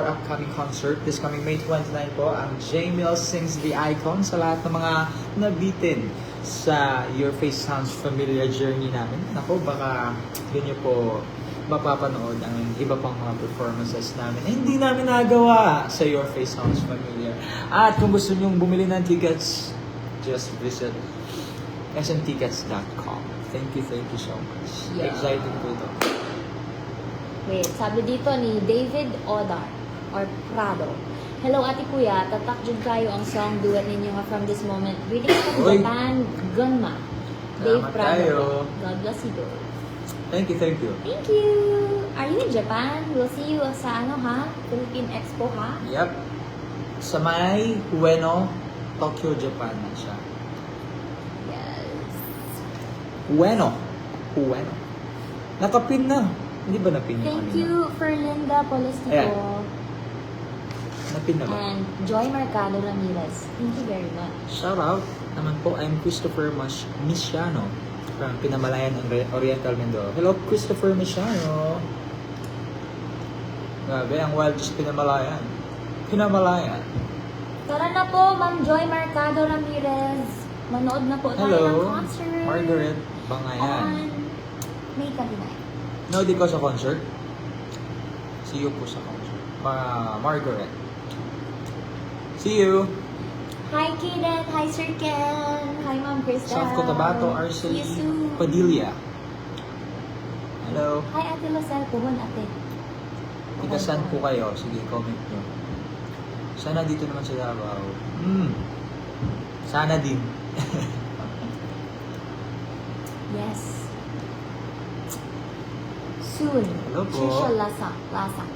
upcoming concert this coming May 29 po. Ang Jamiel Sings the Icon sa lahat ng mga nabitin sa Your Face Sounds Familiar journey namin. Nako, baka doon niyo po mapapanood ang iba pang mga performances namin na hindi namin nagawa sa Your Face Sounds Familiar. At kung gusto niyong bumili ng tickets, just visit smtickets.com. Thank you so much. Yeah. Excited po ito. Wait, sabi dito ni David Odar or Prado. Hello, Ate Kuya. Tatak jud kayo ang song duet ninyo nga From This Moment. Greetings from Uy. Japan, Gunma. Dave Salamat Prado. tayo. God bless you, girl. Thank you. Thank you. Are you in Japan? We'll see you sa Philippine Expo ha? Yep. Sa may Ueno, Tokyo, Japan na siya. Yes. Ueno. Bueno. Nakapin na. Hindi ba napin yung Thank kanina? you for Linda Polistico. Ayan. Napin na ba? And Joy Mercado Ramirez. Thank you very much. Shout out naman po, I'm Christopher Misiano from Pinamalayan Oriental Mindoro. Hello, Christopher Misiano. Grabe, ang wild just Pinamalayan. Pinamalayan. Tara na po, Ma'am Joy Mercado Ramirez. Manood na po tayo ng Hello, concert. Margaret Bangayan. On May 29. No, di ko sa concert. See you po sa concert. Margaret. See you. Hi, Kaden. Hi, Sir Ken. Hi, Ma'am Krista. South Cotabato, See you Arcely soon. Padilla. Hello. Hi, Ate Losel. Puhon, ate. Tiga saan po kayo? Sige, comment nyo. Sana dito naman sa Davao. Sana din. Yes. Soon. Hello po. Trisha Lasak.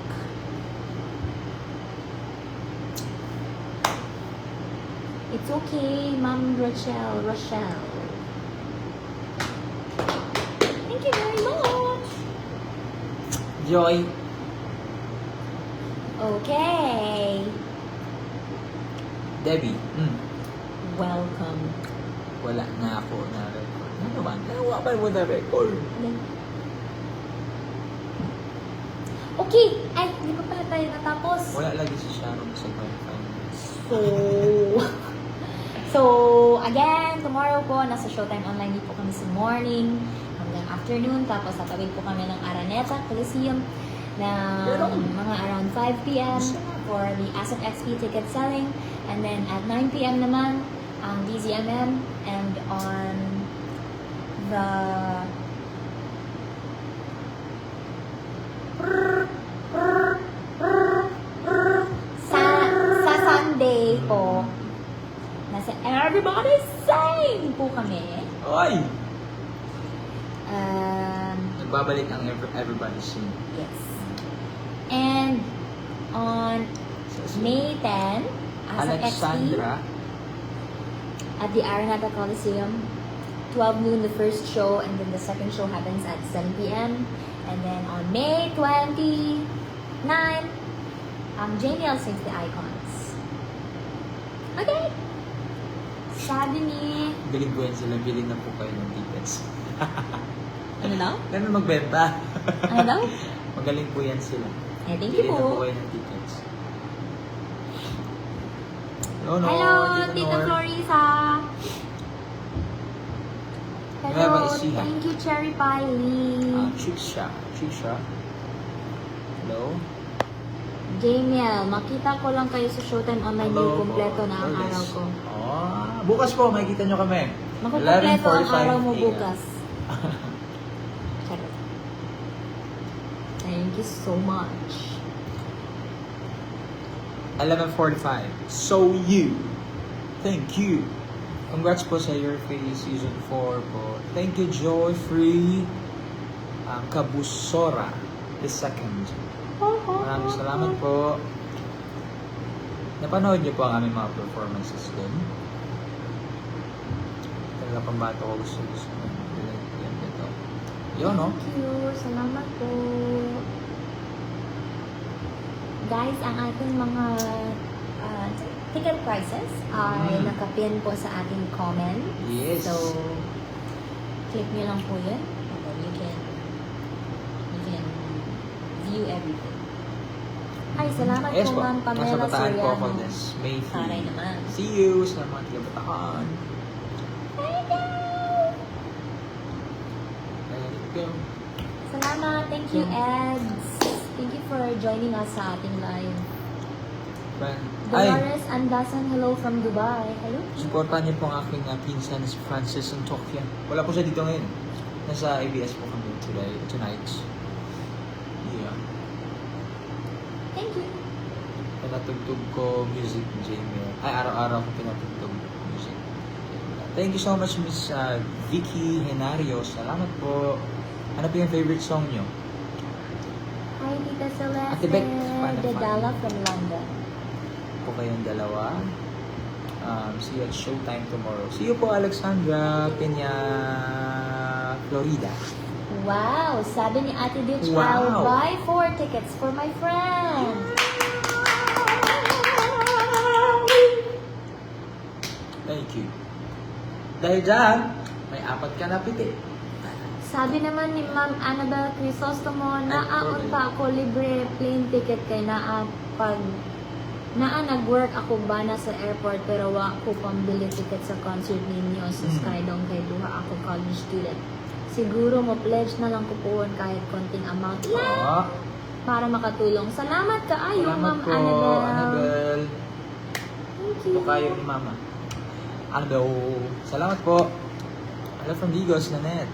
It's okay, Ma'am Rochelle. Thank you very much. Joy. Okay. Debbie. Welcome. Wala na ako na record. Ano naman? Nawa pa mo na record. Okay. Ay, di pa pala tayo natapos. Wala lagi si Sharon sa wifi. So, again, tomorrow po, nasa Showtime Online po kami sa morning hanggang afternoon. Tapos, tatawid po kami ng Araneta Coliseum na mga around 5 p.m. for the Asset XP ticket selling. And then, at 9 p.m. naman, ang DZMM. And on the sa Sunday po, nasa Everybody's Sing po kami. Oy! Nagbabalik ang Everybody Sing. Yes. And on May 10, Asset XP Alexandra. at the Araneta Coliseum, 12 noon the first show, and then the second show happens at 7 p.m. And then on May 29, JNL sings the Icons. Okay. Sabi ni... Bilhin ko yan sila. Bilhin na po kayo ng tickets. Ano daw? Ganun magbenta. Ano daw? Magaling po yan sila. Eh, thank you Bilhin na po po. kayo ng tickets. Hello, Hello, Tita Tita Nor. Florisa. Nueva Hello, Ecija. thank you, Cherry Pie Lee. Chiksha. Hello. Jamiel, makita ko lang kayo sa Showtime Online Hello yung kompleto po. na ang Lourdes. araw ko. Bukas po, makikita nyo kami. Makukompleto ang 11:45 araw mo AM. bukas. Charot. Thank you so much. 11:45. So you. Thank you. Congrats po sa Your Face Season 4 po. Thank you, Joy Free Kabusora the second. Maraming salamat po. Napanood niyo po ang aming mga performances doon. Talaga pambato ko gusto. Yan ito. Yun, no? Thank you. Salamat po. Guys, ang ating mga ticket prices ay nakapin po sa ating comment. Yes. So, click nyo lang po yun. And then you can view everything. Ay, salamat Yes po, po. Ma'am Nasa Pamela Bataan po ako Soriano. this May 3. Taray naman. See you sa mga taga Bataan. Thank you. Salamat. Thank you, Eds. Thank you for joining us sa ating live. Ay, Dolores Andasan, hello from Dubai. Hello. supportan niyo po ang aking pinsan si Francis in Tokyo. Wala po siya dito ngayon. Nasa ABS po kami tonight. Yeah. Thank you. Pinatugtog ko music ni Jamie. Ay, araw-araw ko pinatugtog music. Thank you so much, Miss Vicky Henario. Salamat po. Ano po yung favorite song niyo? Hi, Tita Celeste. Ate Beck, paano Dadala from London. Po kayong dalawa. See you at Showtime tomorrow. See you po, Alexandra Peña, Florida. Wow! Sabi ni Ate Ditch, Wow. I'll buy 4 tickets for my friend. Thank you. Dahil dyan, may 4 ka na piti. Sabi naman ni Ma'am Annabelle Crisostomo, naaon pa ako libre plane ticket kay nag-work ako ba na sa airport pero wa ko pambili ticket sa concert ninyo sa Skydome kay duha ako college student. Siguro mo pledge na lang ko puhon kahit konting amount lang Oo. para makatulong. Salamat kaayo, Salamat Ma'am po, Annabelle. Annabelle. Thank you. Ito kayo ni Mama. Annabelle. Salamat po. Hello from Digos, Nanette.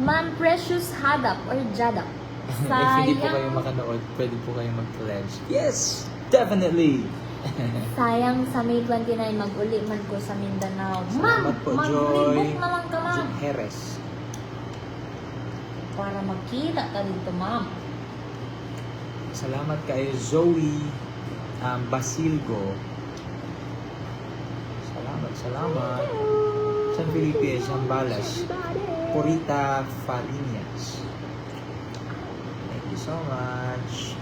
Ma'am Precious Hadap or Jadap. If hindi po kayo makanood, pwede po kayo mag-pledge. Yes! Definitely! Sayang sa May 29 mag-uli man ko sa Mindanao. Ma'am, Salamat po, Joy. mag-rebook na lang ka, ma'am. Jim Jerez. Para magkita ka dito, ma'am. Salamat kay Zoe Basilgo. Salamat. San Felipe, Zambales. Purita Farinas. Thank you so much.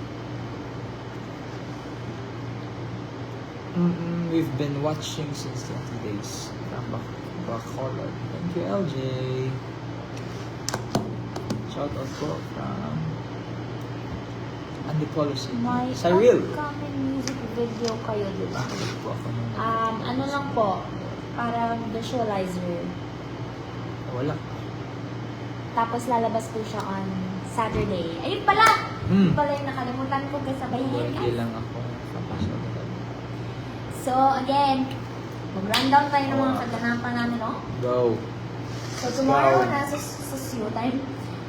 We've been watching since 20 days. From Bacolod. Thank you, LJ. Shout out po from Andy Policy. May Cyril. upcoming music video kayo, di ba? Bakit po ako nung Ano lang po, parang visualizer. wala. Tapos lalabas po siya on Saturday. Ayun pala! Hmm. Yun pala yung nakalimutan ko kasi sabahin Hindi guys. lang ako nakapasok. So again, mag-rundown tayo ng mga kaganapan namin, no? Go. So tomorrow, Wow. nasa sa Showtime.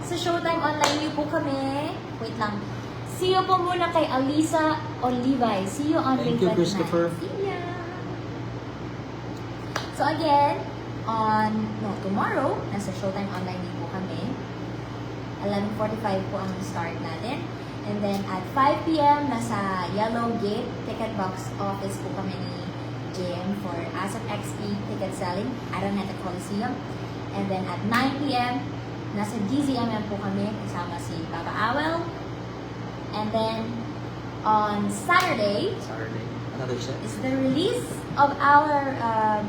Sa Showtime online niyo po kami. Wait lang. See you po muna kay Alisa Olivay. See you on Thank you, May 29. Christopher. See ya! So again, tomorrow, nasa Showtime online din po kami. 11:45 po ang start natin. And then at 5 p.m. nasa Yellow Gate Ticket Box Office po kami ni JM for ASAP XP ticket selling, Araneta Coliseum. And then at 9 p.m. nasa DZMM po kami kasama si Papa Awel. And then on Saturday Another set. is the release of our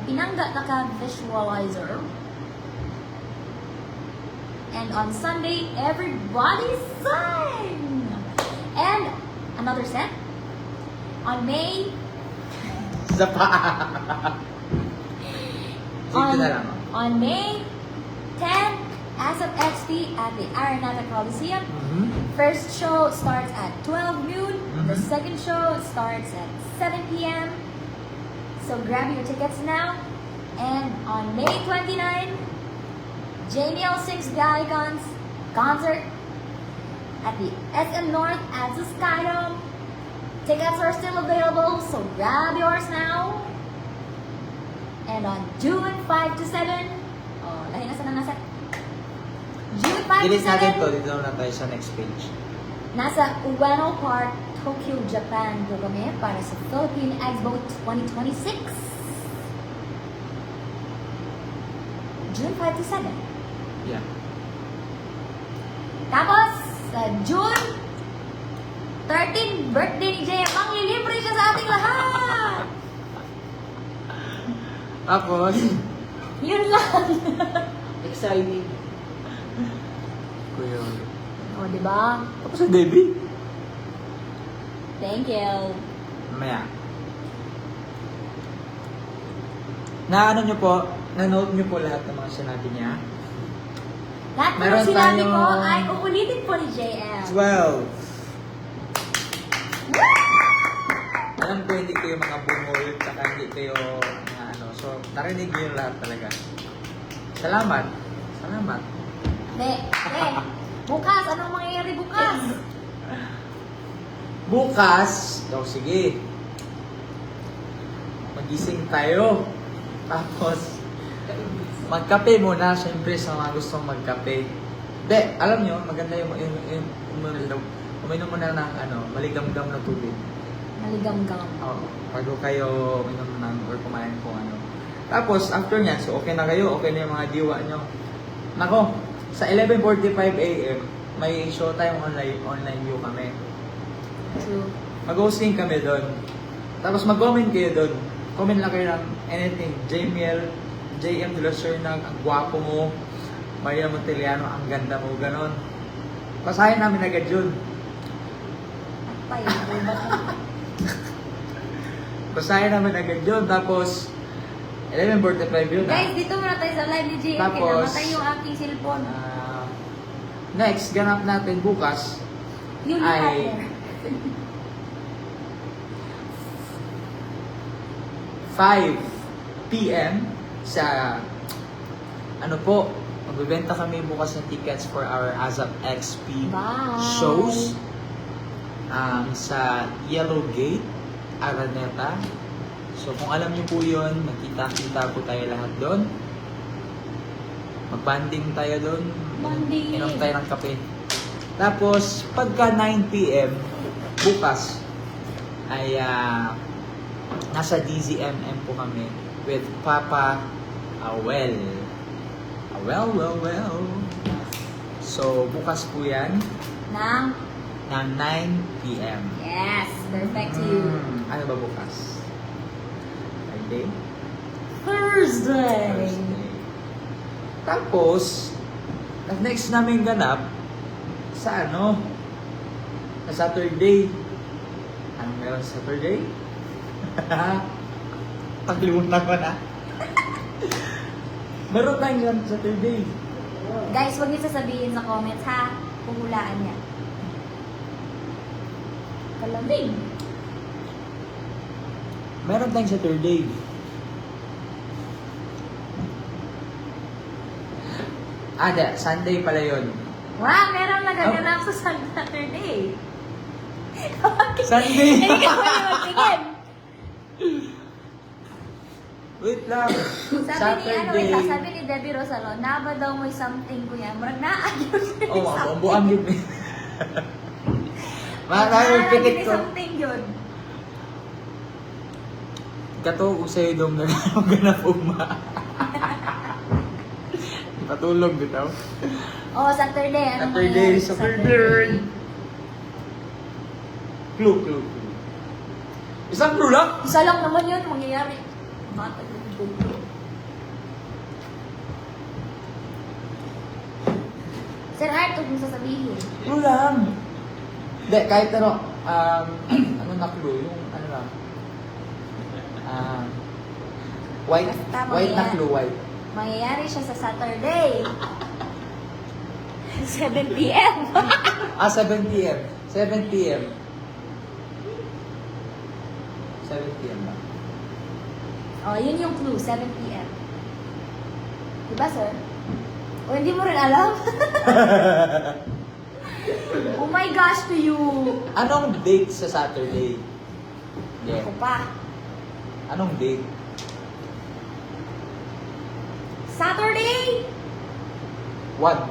Pinangga Naka Visualizer. And on Sunday, everybody sing! And another set on May Isa pa. Sige na lang. on May 10, ASAP XP at the Araneta Coliseum. First show starts at 12 noon. The second show starts at 7 p.m. So grab your tickets now. And on May 29, Jamie L sings the Icons concert at the SM North at the Skydome. Tickets are still available, so grab yours now. And on June 5 to 7, lahi na sa nasa. June 5 to Delete natin to. 7, Dito na tayo sa next page. nasa Ueno Park, Tokyo, Japan po kami para sa Philippine Expo 2026. June 5 to 7. Yeah. Tapos, sa June 13, birthday ni Jay, manglilibre siya sa ating lahat! Tapos, Yun lang! exciting. Kuya. O, diba? Tapos sa Debbie. Thank you. Mamaya. Naano nyo po, nanote nyo po lahat ng mga sinabi niya. Lahat po Meron ng sinabi tayong- ko ay uulitin po ni JM. 12. Alam ko hindi kayo mga bungol, tsaka hindi kayo mga ano. So, narinig nyo yung lahat talaga. Salamat. Salamat. Bukas, anong mangyayari bukas? Bukas, sige. Magising tayo. Tapos, magkape muna, syempre sa mga gustong magkape. Hindi, alam nyo, maganda yung uminom muna ng maligam-gam na tubig. Maligam-gam. Oo, bago kayo uminom ng or kumain kung ano. Tapos, after nyan, so okay na kayo, okay na yung mga diwa nyo. Nako, sa 11:45 AM, may Showtime online view kami. True. Mag-hosting kami doon. Tapos mag-comment kayo doon. Comment lang kayo ng anything. JM de la Sernag, ang gwapo mo. Maria Monteliano, ang ganda mo. Ganon. Basahin namin agad yun. Pay, Basahin namin agad yun. Tapos, 11:45 yun. Guys, dito muna tayo sa live ni JM. Tapos, Kinamatay yung aking cellphone. Next, ganap natin bukas Yun yung ay partner. 5 p.m. sa ano po, magbebenta kami bukas ng tickets for our ASAP XP Bye. shows sa Yellow Gate, Araneta. So kung alam niyo po yun, magkita-kita po tayo lahat doon. Mag-banding tayo doon. Banding. Inom tayo ng kape. Tapos, pagka 9 p.m. bukas, ay nasa DZMM po kami with Papa Awel. Well. So, bukas po yan Nang? ng 9 p.m. Yes, perfect to you. Ano ba bukas? Friday? Thursday. Thursday. Tapos, next namin ganap sa sa Saturday. Anong meron sa Saturday? Paglimutan ko na. Meron tayong ganap sa Saturday. Guys, huwag niyo sasabihin sa comments ha. Puhulaan niya. Kalabing. Meron tayong Saturday. Sunday pala yun. Wow, meron nagaganap sa Saturday. Sunday! Hindi ka pwede magtingin. Wait lang. Sabi ni Debbie Rosalo, naba daw may something ko yan. Murag naayos Oh, mabubuang yun. Makakayong pikit ko. something yun. Kato ko sa'yo dong ganap uma. Patulog dito. Oh, Saturday. Ano Saturday, mangyayari sa Saturday. Clue. Isang clue lang? Isa lang naman yun, mangyayari. Bata yung gulo. Sir Art, huwag mong sasabihin. Clue lang. Hindi, kahit ano na clue, yung ano lang. White Basta na mangyayari. clue, white. Mangyayari siya sa Saturday. 7 p.m. 7 p.m. 7 p.m. 7 p.m. ba? Oh, yun yung clue, 7 p.m. Diba, sir? O, hindi mo rin alam? Oh my gosh, to you! Anong date sa Saturday? Yeah. Ako pa. Anong date? Saturday! What?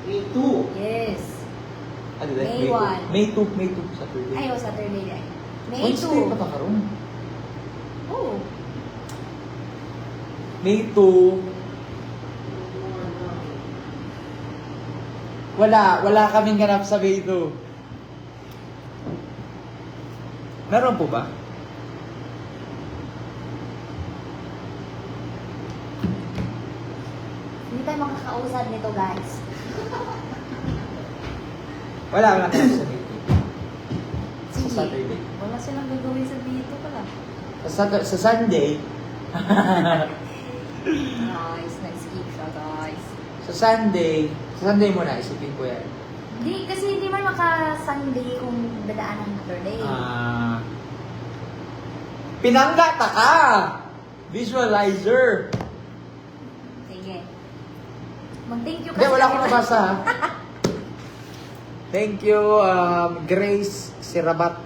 May 2. Yes. Ano dahil? May 1. May 2 Saturday. Ay, oh, Saturday day. May Wednesday 2. pa ta karon. Oh. May 2. Wala kaming ganap sa May 2. Meron po ba? Hindi tayo makakausap nito, guys. Wala ganap sa May 2. Sa Sige. Saturday. Wala silang gagawin sa dito pala. Sa Sunday, Guys, nag-skip siya, guys. sa Sunday muna, isipin ko yan. Hindi, kasi hindi man maka-Sunday kung dadaan ng Saturday. Pinanggata ka! Visualizer! Sige. Mag-thank you Hindi, wala akong nabasa ha. Thank you, Grace Sirabat.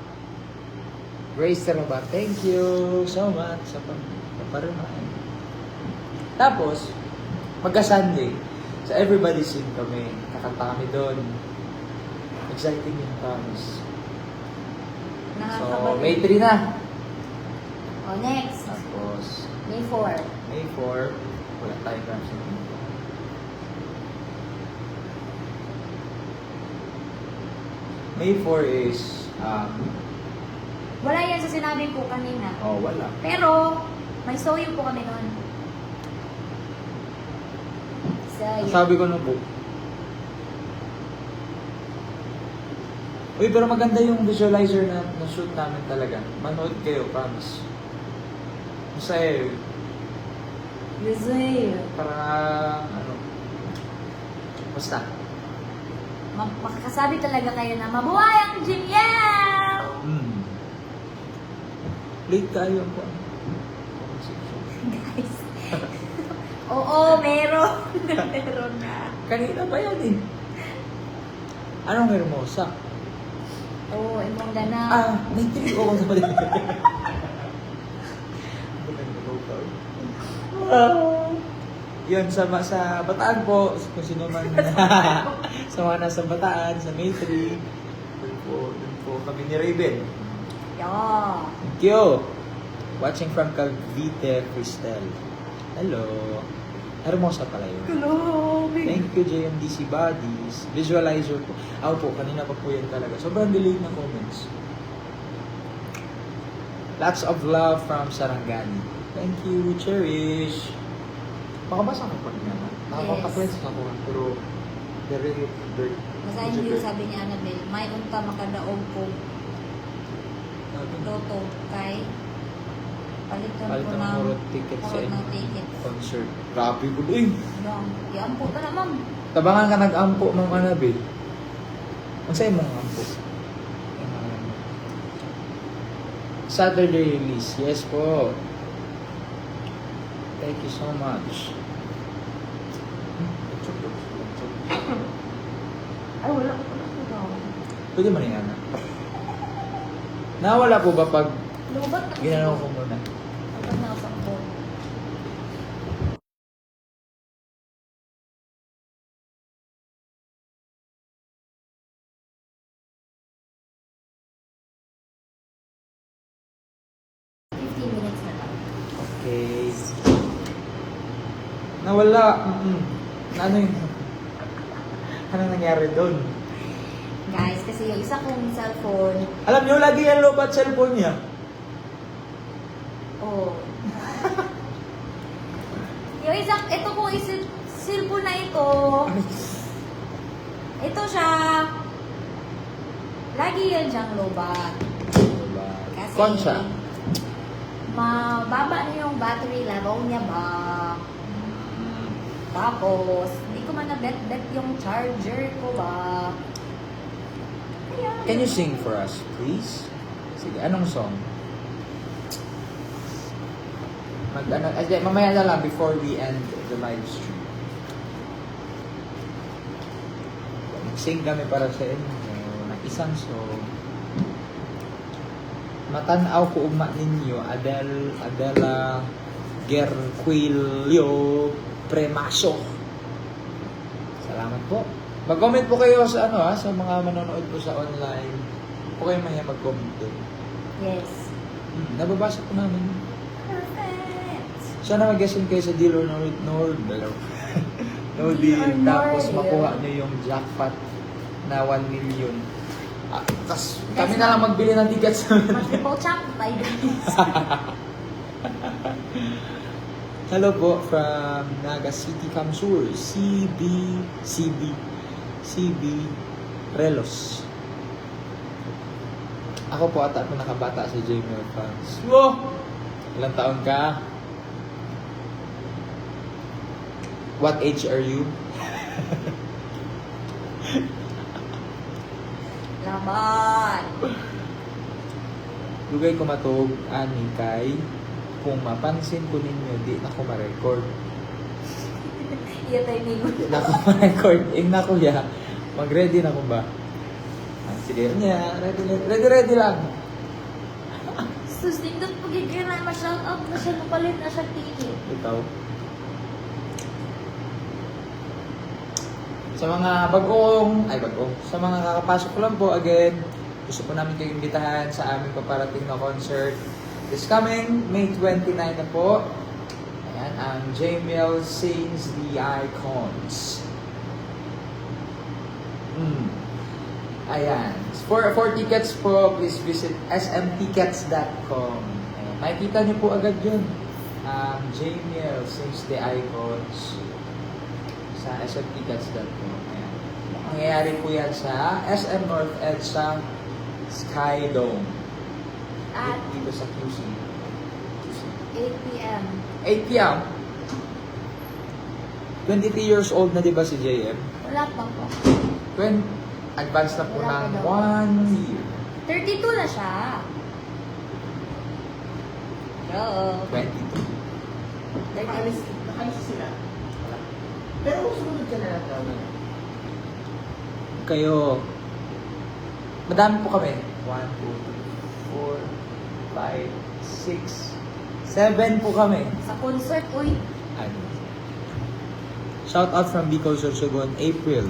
Grace Sirabat, thank you so much sa pagpaparimahan. Tapos, magka-Sunday, sa Everybody Sing kami. Kakanta kami doon. Exciting yung promise. So, May 3 na. Oh, next. Tapos, May 4. May 4, wala tayong promise. May 4 is, Wala yan sa sinabi ko kanina. wala. Pero, may soyo po kami noon. Soyo. Sabi ko na po. Uy, pero maganda yung visualizer na shoot namin talaga. Manood kayo, promise. Masaya yun. Soyo. Parang, basta. Makakasabi talaga kayo na mabuhay ang Jimyel! Late tayo po. Guys. Oo, meron. Meron na. Kanina pa yan eh. Anong hermosa? Oo, imong gana. May 3 ko sa mali. Yun, sa Bataan po, kung sino man sa mga nasa Bataan, sa May 3, dun po kami ni Raven. Yeah. Thank you! Watching from Cavite, Cristel. Hello! Hermosa pala yun. Hello! Thank you, JMDC Bodies. Visualizer po. Po, kanina pa po yan talaga. Sobrang delete ng comments. Lots of love from Sarangani. Thank you, Cherish. Makabasa ko pa rin naman. Nakapaka-friends ako, pero very dirt. Masahin niyo sabi ni Annabelle, may unta makadaog ko. Toto kay palitan ko Palitan ng mo ticket sa ticket. concert. Grabe ko doon. Iampo ka na, ma'am. Tabangan ka nag-ampo, Ma'am Annabelle. Ang sa'yo mong ampo? Saturday release. Yes po. Thank you so much. Ay, wala ko pala ito daw. Pwede mo rin yan. Nawala po ba pag Lubat na ginanaw ko muna? Lubat na ako sa phone. Minutes na lang. Okay. Nawala. Ano yun? Anong nangyari doon? Guys, kasi yung isa kong cellphone, Alam nyo, lagi yan lobat cellphone niya. oh. Yung isa, ito kong cellphone na ito siya, lagi yan siyang lobat. Kasi, Concha. mababa na yung battery level niya ba? Tapos, hindi ko man na-bet yung charger ko ba? Kaya, Can you sing for us, please? Sige, anong song? Mamaya na lang before we end the live stream. Sing kami para sa inyo ng isang song. Matanaw ko ugma ninyo, Adela Gerquilio Premaso. Salamat po. Mag-comment po kayo sa sa mga manonood po sa online. Po kayo mahiya mag-comment doon. yes. Nababasa po namin. Perfect! Sana mag-guessin kayo sa Deal or No Deal. No Deal Deal. or No Tapos Deal. makuha nyo yung jackpot na 1 million. Tapos kami na lang magbili ng tickets. Multiple champ by this. Hello po from Naga City, Kamsur. CB Relos. Ako po ata nakabata sa J-Mail fans. Wow! Ilang taon ka? What age are you? Laban! Lugay ko matog ani kay kung mapansin ko ninyo di na ko ma-record. Iya tayo niyo. Di na ko ma-record. Na kuya, mag-ready na ko ba? Sige niya, ready lang. Sus, nindot pagigiraan, ma-shout out na siya, mapalit na siya ticket. Ikaw. Sa mga sa mga kakapasok ko lang po, again, gusto po namin kayong imbitahan sa aming paparating na concert. This coming May 29 na po. Ayan, ang Jamiel Sings the Icons. Ayan. For tickets po, please visit smtickets.com. Ayan. Makikita niyo po agad yun. Jamiel sings the icons sa smtickets.com. Ayan. Mangyayari po yan sa SM North EDSA Sky Dome. At Dito sa QC. 8 p.m. 8 p.m. 23 years old na di ba si JM? Wala pa po. Advance na po Wala ng pa daw. 1 year. 32 na siya. Yo. 22. Nakalis sila. Pero sumunod ka na lang daw. Kayo. Madami po kami. 1, 2, 3, 4, 5, 6, 7 po kami. Sa concert, uy. Ano? Shout out from Bicol, Sorsogon, April.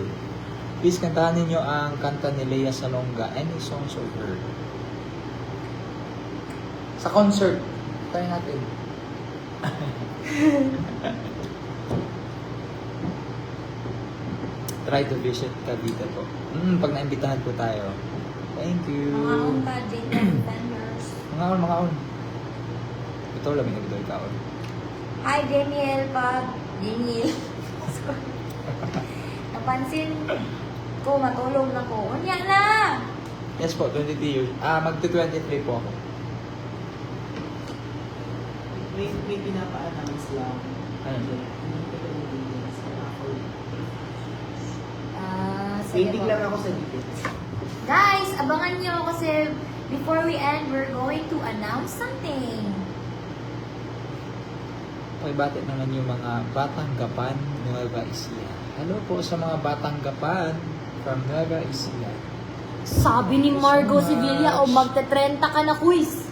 Please kantahan ninyo ang kanta ni Lea Salonga, Any Songs of Her. Sa concert, tayo natin. Try to visit Cavite po. Pag naimbitahan po tayo. Thank you. Mga unta, Jaden Banners. Mga on. Ito lang yung nagdol ka on. Hi, Daniel, Pag. Daniel. Napansin ko, matulog na ko. Unya na! Yes po, 23 years. Magto-23 po ako. May pinapa-announce lang. Ano? Sige Waiting po. lang ako sa details. Guys, abangan nyo kasi before we end, we're going to announce something. Pakibati naman yung mga Batang Gapan, Nueva Ecija. Hello po sa mga Batang Gapan from Nueva Ecija. Sabi ni Margo Margo Sevilla, o magte-30 ka na quiz.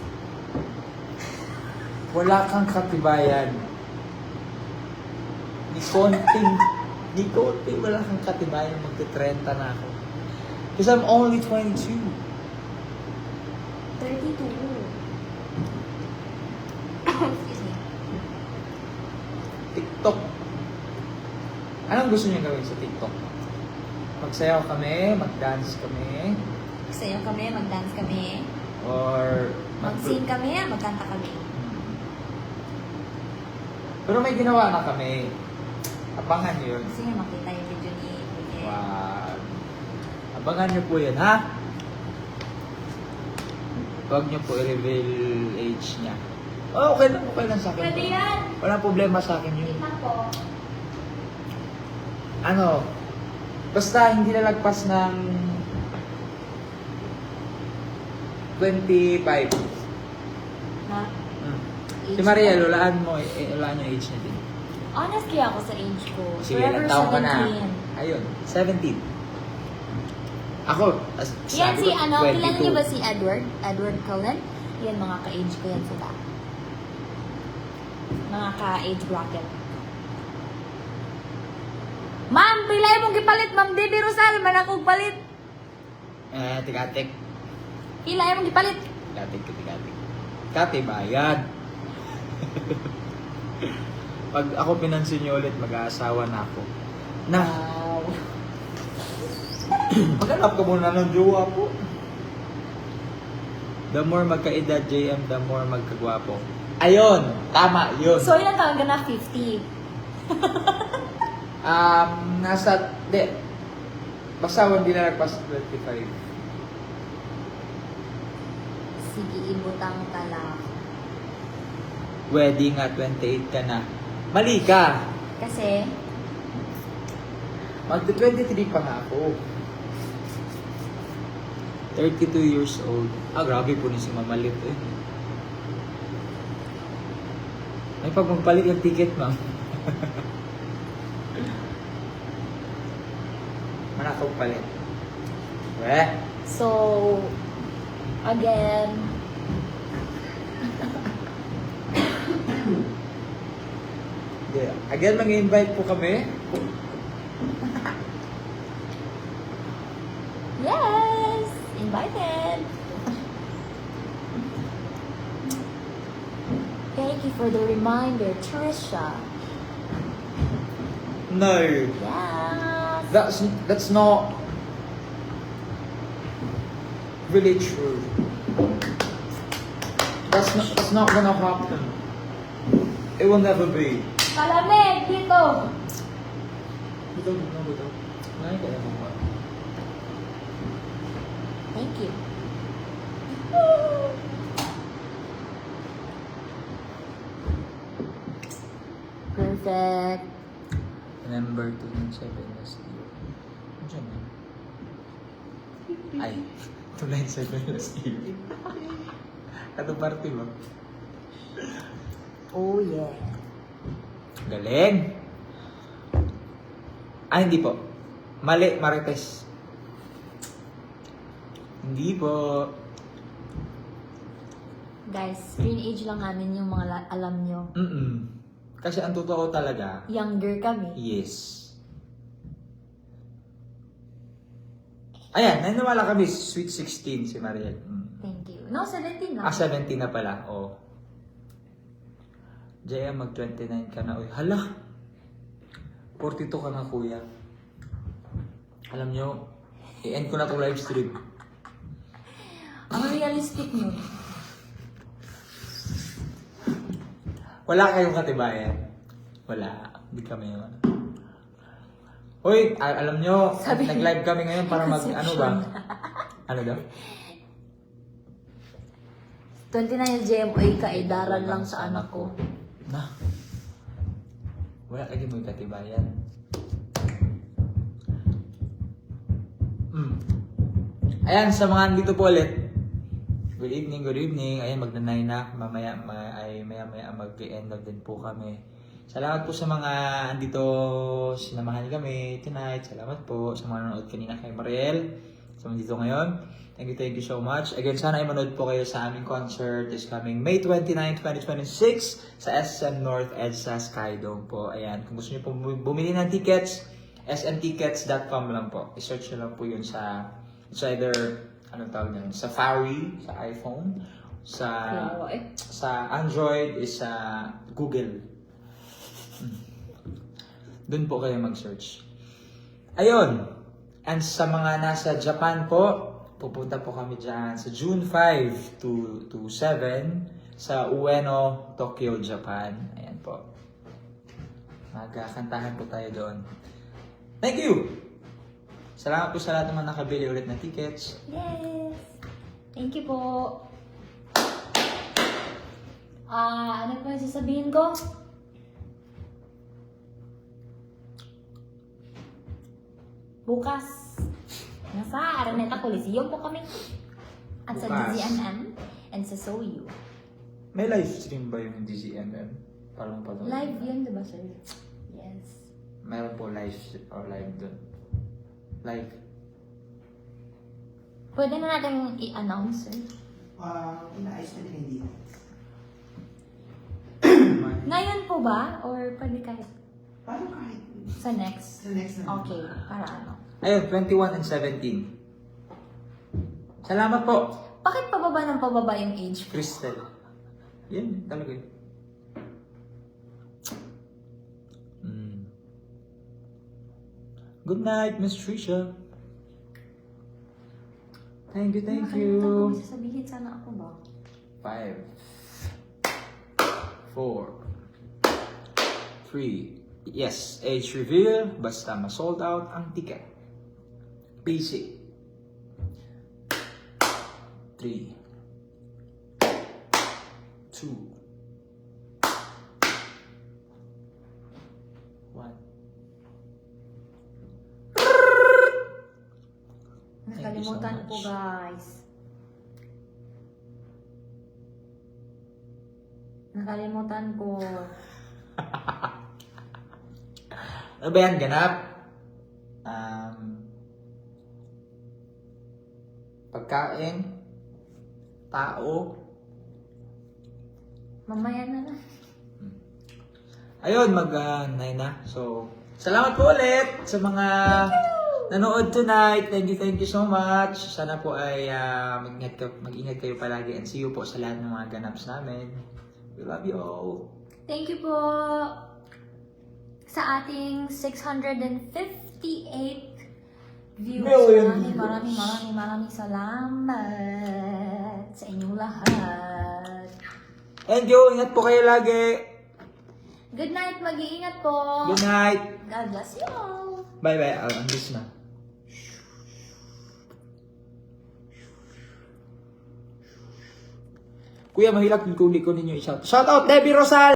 Wala kang katibayan. Ni konting wala kang katibayan magte-30 na ako. Because I'm only 22. 32. Excuse me. TikTok. Anong gusto niyo gawin sa TikTok? Magsayaw kami, mag-dance kami, Sayo kami, mag-dance kami. or Mag-sing kami, magkanta kami. Pero may ginawa na kami. Abangan niyo yun. Kasi nga makita yung video ni Miguel. Wow. Abangan niyo po yun, ha? Huwag niyo po i-reveal age niya. Oh, okay lang sa akin. Pwede yan. Walang problema sa akin yun. Kita po. Ano, basta hindi lalagpas ng 25. Ha? Si Maria, lulaan mo, lulaan yung age niya din. Honestly ako sa age ko. Sige, Forever ilang taon ka na? 17. Ayun, 17. Ako, Yan si ko, ano, 22. kilala niyo ba si Edward? Edward Cullen? Yan, mga ka-age ko yan sila. Mga ka-age bracket. Ma'am, pilay mong gipalit, Ma'am Debbie Rosal, manakog palit. Tikatik. Pilay mong gipalit. Tikatik. Kati, bayad. Pag ako pinansin niyo ulit, mag-aasawa na ako. Na, Wow. maghanap ka muna ng jowa po. The more magkaedad, JM, the more magkagwapo. Ayun, tama, yun. So, ilang taon ka na? 50. Basta hindi na nagpas 25. Sige, ibutang tala. Wedding at 28 ka na. Mali ka. Kasi, Magti-23 pa nga ako. 32 years old. Grabe po ni si Mamalit eh. May pag magpalit yung ticket, ma'am. Manakaw palit. so, again, Yeah. Again, mag-invite po kami. yes! Invited! Thank you for the reminder, Trisha. No. Yes! That's not... really true. That's not gonna happen. It will never be. Kalamig dito! Buto. Nay, kaya mo ba? Thank you. Perfect. Number 297 last year. Diyan na. Ay, 297 last year. Ato party ba? Oh yeah. Galing! Ay, hindi po. Mali, Marites. Hindi po. Guys, screen age lang namin yung mga alam nyo. Kasi ang totoo talaga, Younger kami. yes. Ayan, naniwala kami, sweet 16 si Mariel. Thank you. No, 17 na. 17 na pala, oh. Jaya, mag-29 ka na. Uy, hala! 42 ka na, kuya. Alam nyo, i-end ko na itong live stream. Ang realistic nyo. Wala kayong katibayan. Wala. Hindi kami yun. Uy, alam nyo, Sabi- nag-live kami ngayon para ano ba? Ano daw? 29 GMA kaedaran lang sa anak ko. Na. Wala lagi mo yung katibayan. Ayan, sa mga andito po ulit. Good evening, good evening. Ayan, magna-9 na. Maya mag-end of din po kami. Salamat po sa mga andito sinamahan kami tonight. Salamat po sa mga nanonood kanina kay Mariel. Sa mga dito ngayon. Thank you so much. Again, sana ay manood po kayo sa aming concert this coming May 29, 2026 sa SM North EDSA Skydome po. Ayan, kung gusto niyo po bumili ng tickets, smtickets.com lang po. I-search nyo lang po yun sa it's either, anong tawag nyo, Safari, sa iPhone, sa Android is sa Google. Doon po kayo mag-search. Ayun. And sa mga nasa Japan po, pupunta po kami dyan sa June 5 to 7 sa Ueno, Tokyo, Japan. Ayan po. Magkakantahan po tayo doon. Thank you! Salamat po sa lahat naman nakabili ulit ng tickets. Yes! Thank you po. Ano pa yung sasabihin ko? Bukas, nasa Araneta Coliseum po kami. At sa Bukas. DZMM and sa SOU. May live stream ba yung DZMM? Parang pa Live yun, diba sir? Yes. Meron po live doon. Live. Pwede na natin i-announce sir. Inaayos na din hindi. Ngayon po ba? Or pwede kahit Paano kahit sa next? sa next na? Okay, para ano? Ayun, 21 and 17. Salamat po, Bakit pababa ng pababa yung age? Crystal. Yan, talaga yun. Good night, Miss Trisha. Thank you, thank Nakalimutan ko, you. may sasabihin sana ako ba? 5, 4, 3. Yes, age reveal. Basta ma-sold out ang ticket. Basic. 3, 2, 1. Nakalimutan so ko much. guys. Nakalimutan ko. Ano ba yan? Ganap? Pagkain? Tao? Mamaya na lang. Ayun, mag-9 na. So, salamat po ulit sa mga nanood tonight. Thank you so much. Sana po ay mag-ingat kayo palagi and see you po sa lahat ng mga ganaps namin. We love you all. Thank you po sa ating 658 views. Million Maraming salamat sa inyong lahat. Thank you. Ingat po kayo lagi. Good night. Mag-iingat po. Good night. God bless you all. Bye-bye. Ang bis na. Kuya, mahilap yung kundi ko ninyo i-shout. Shout out, Debbie Rosal!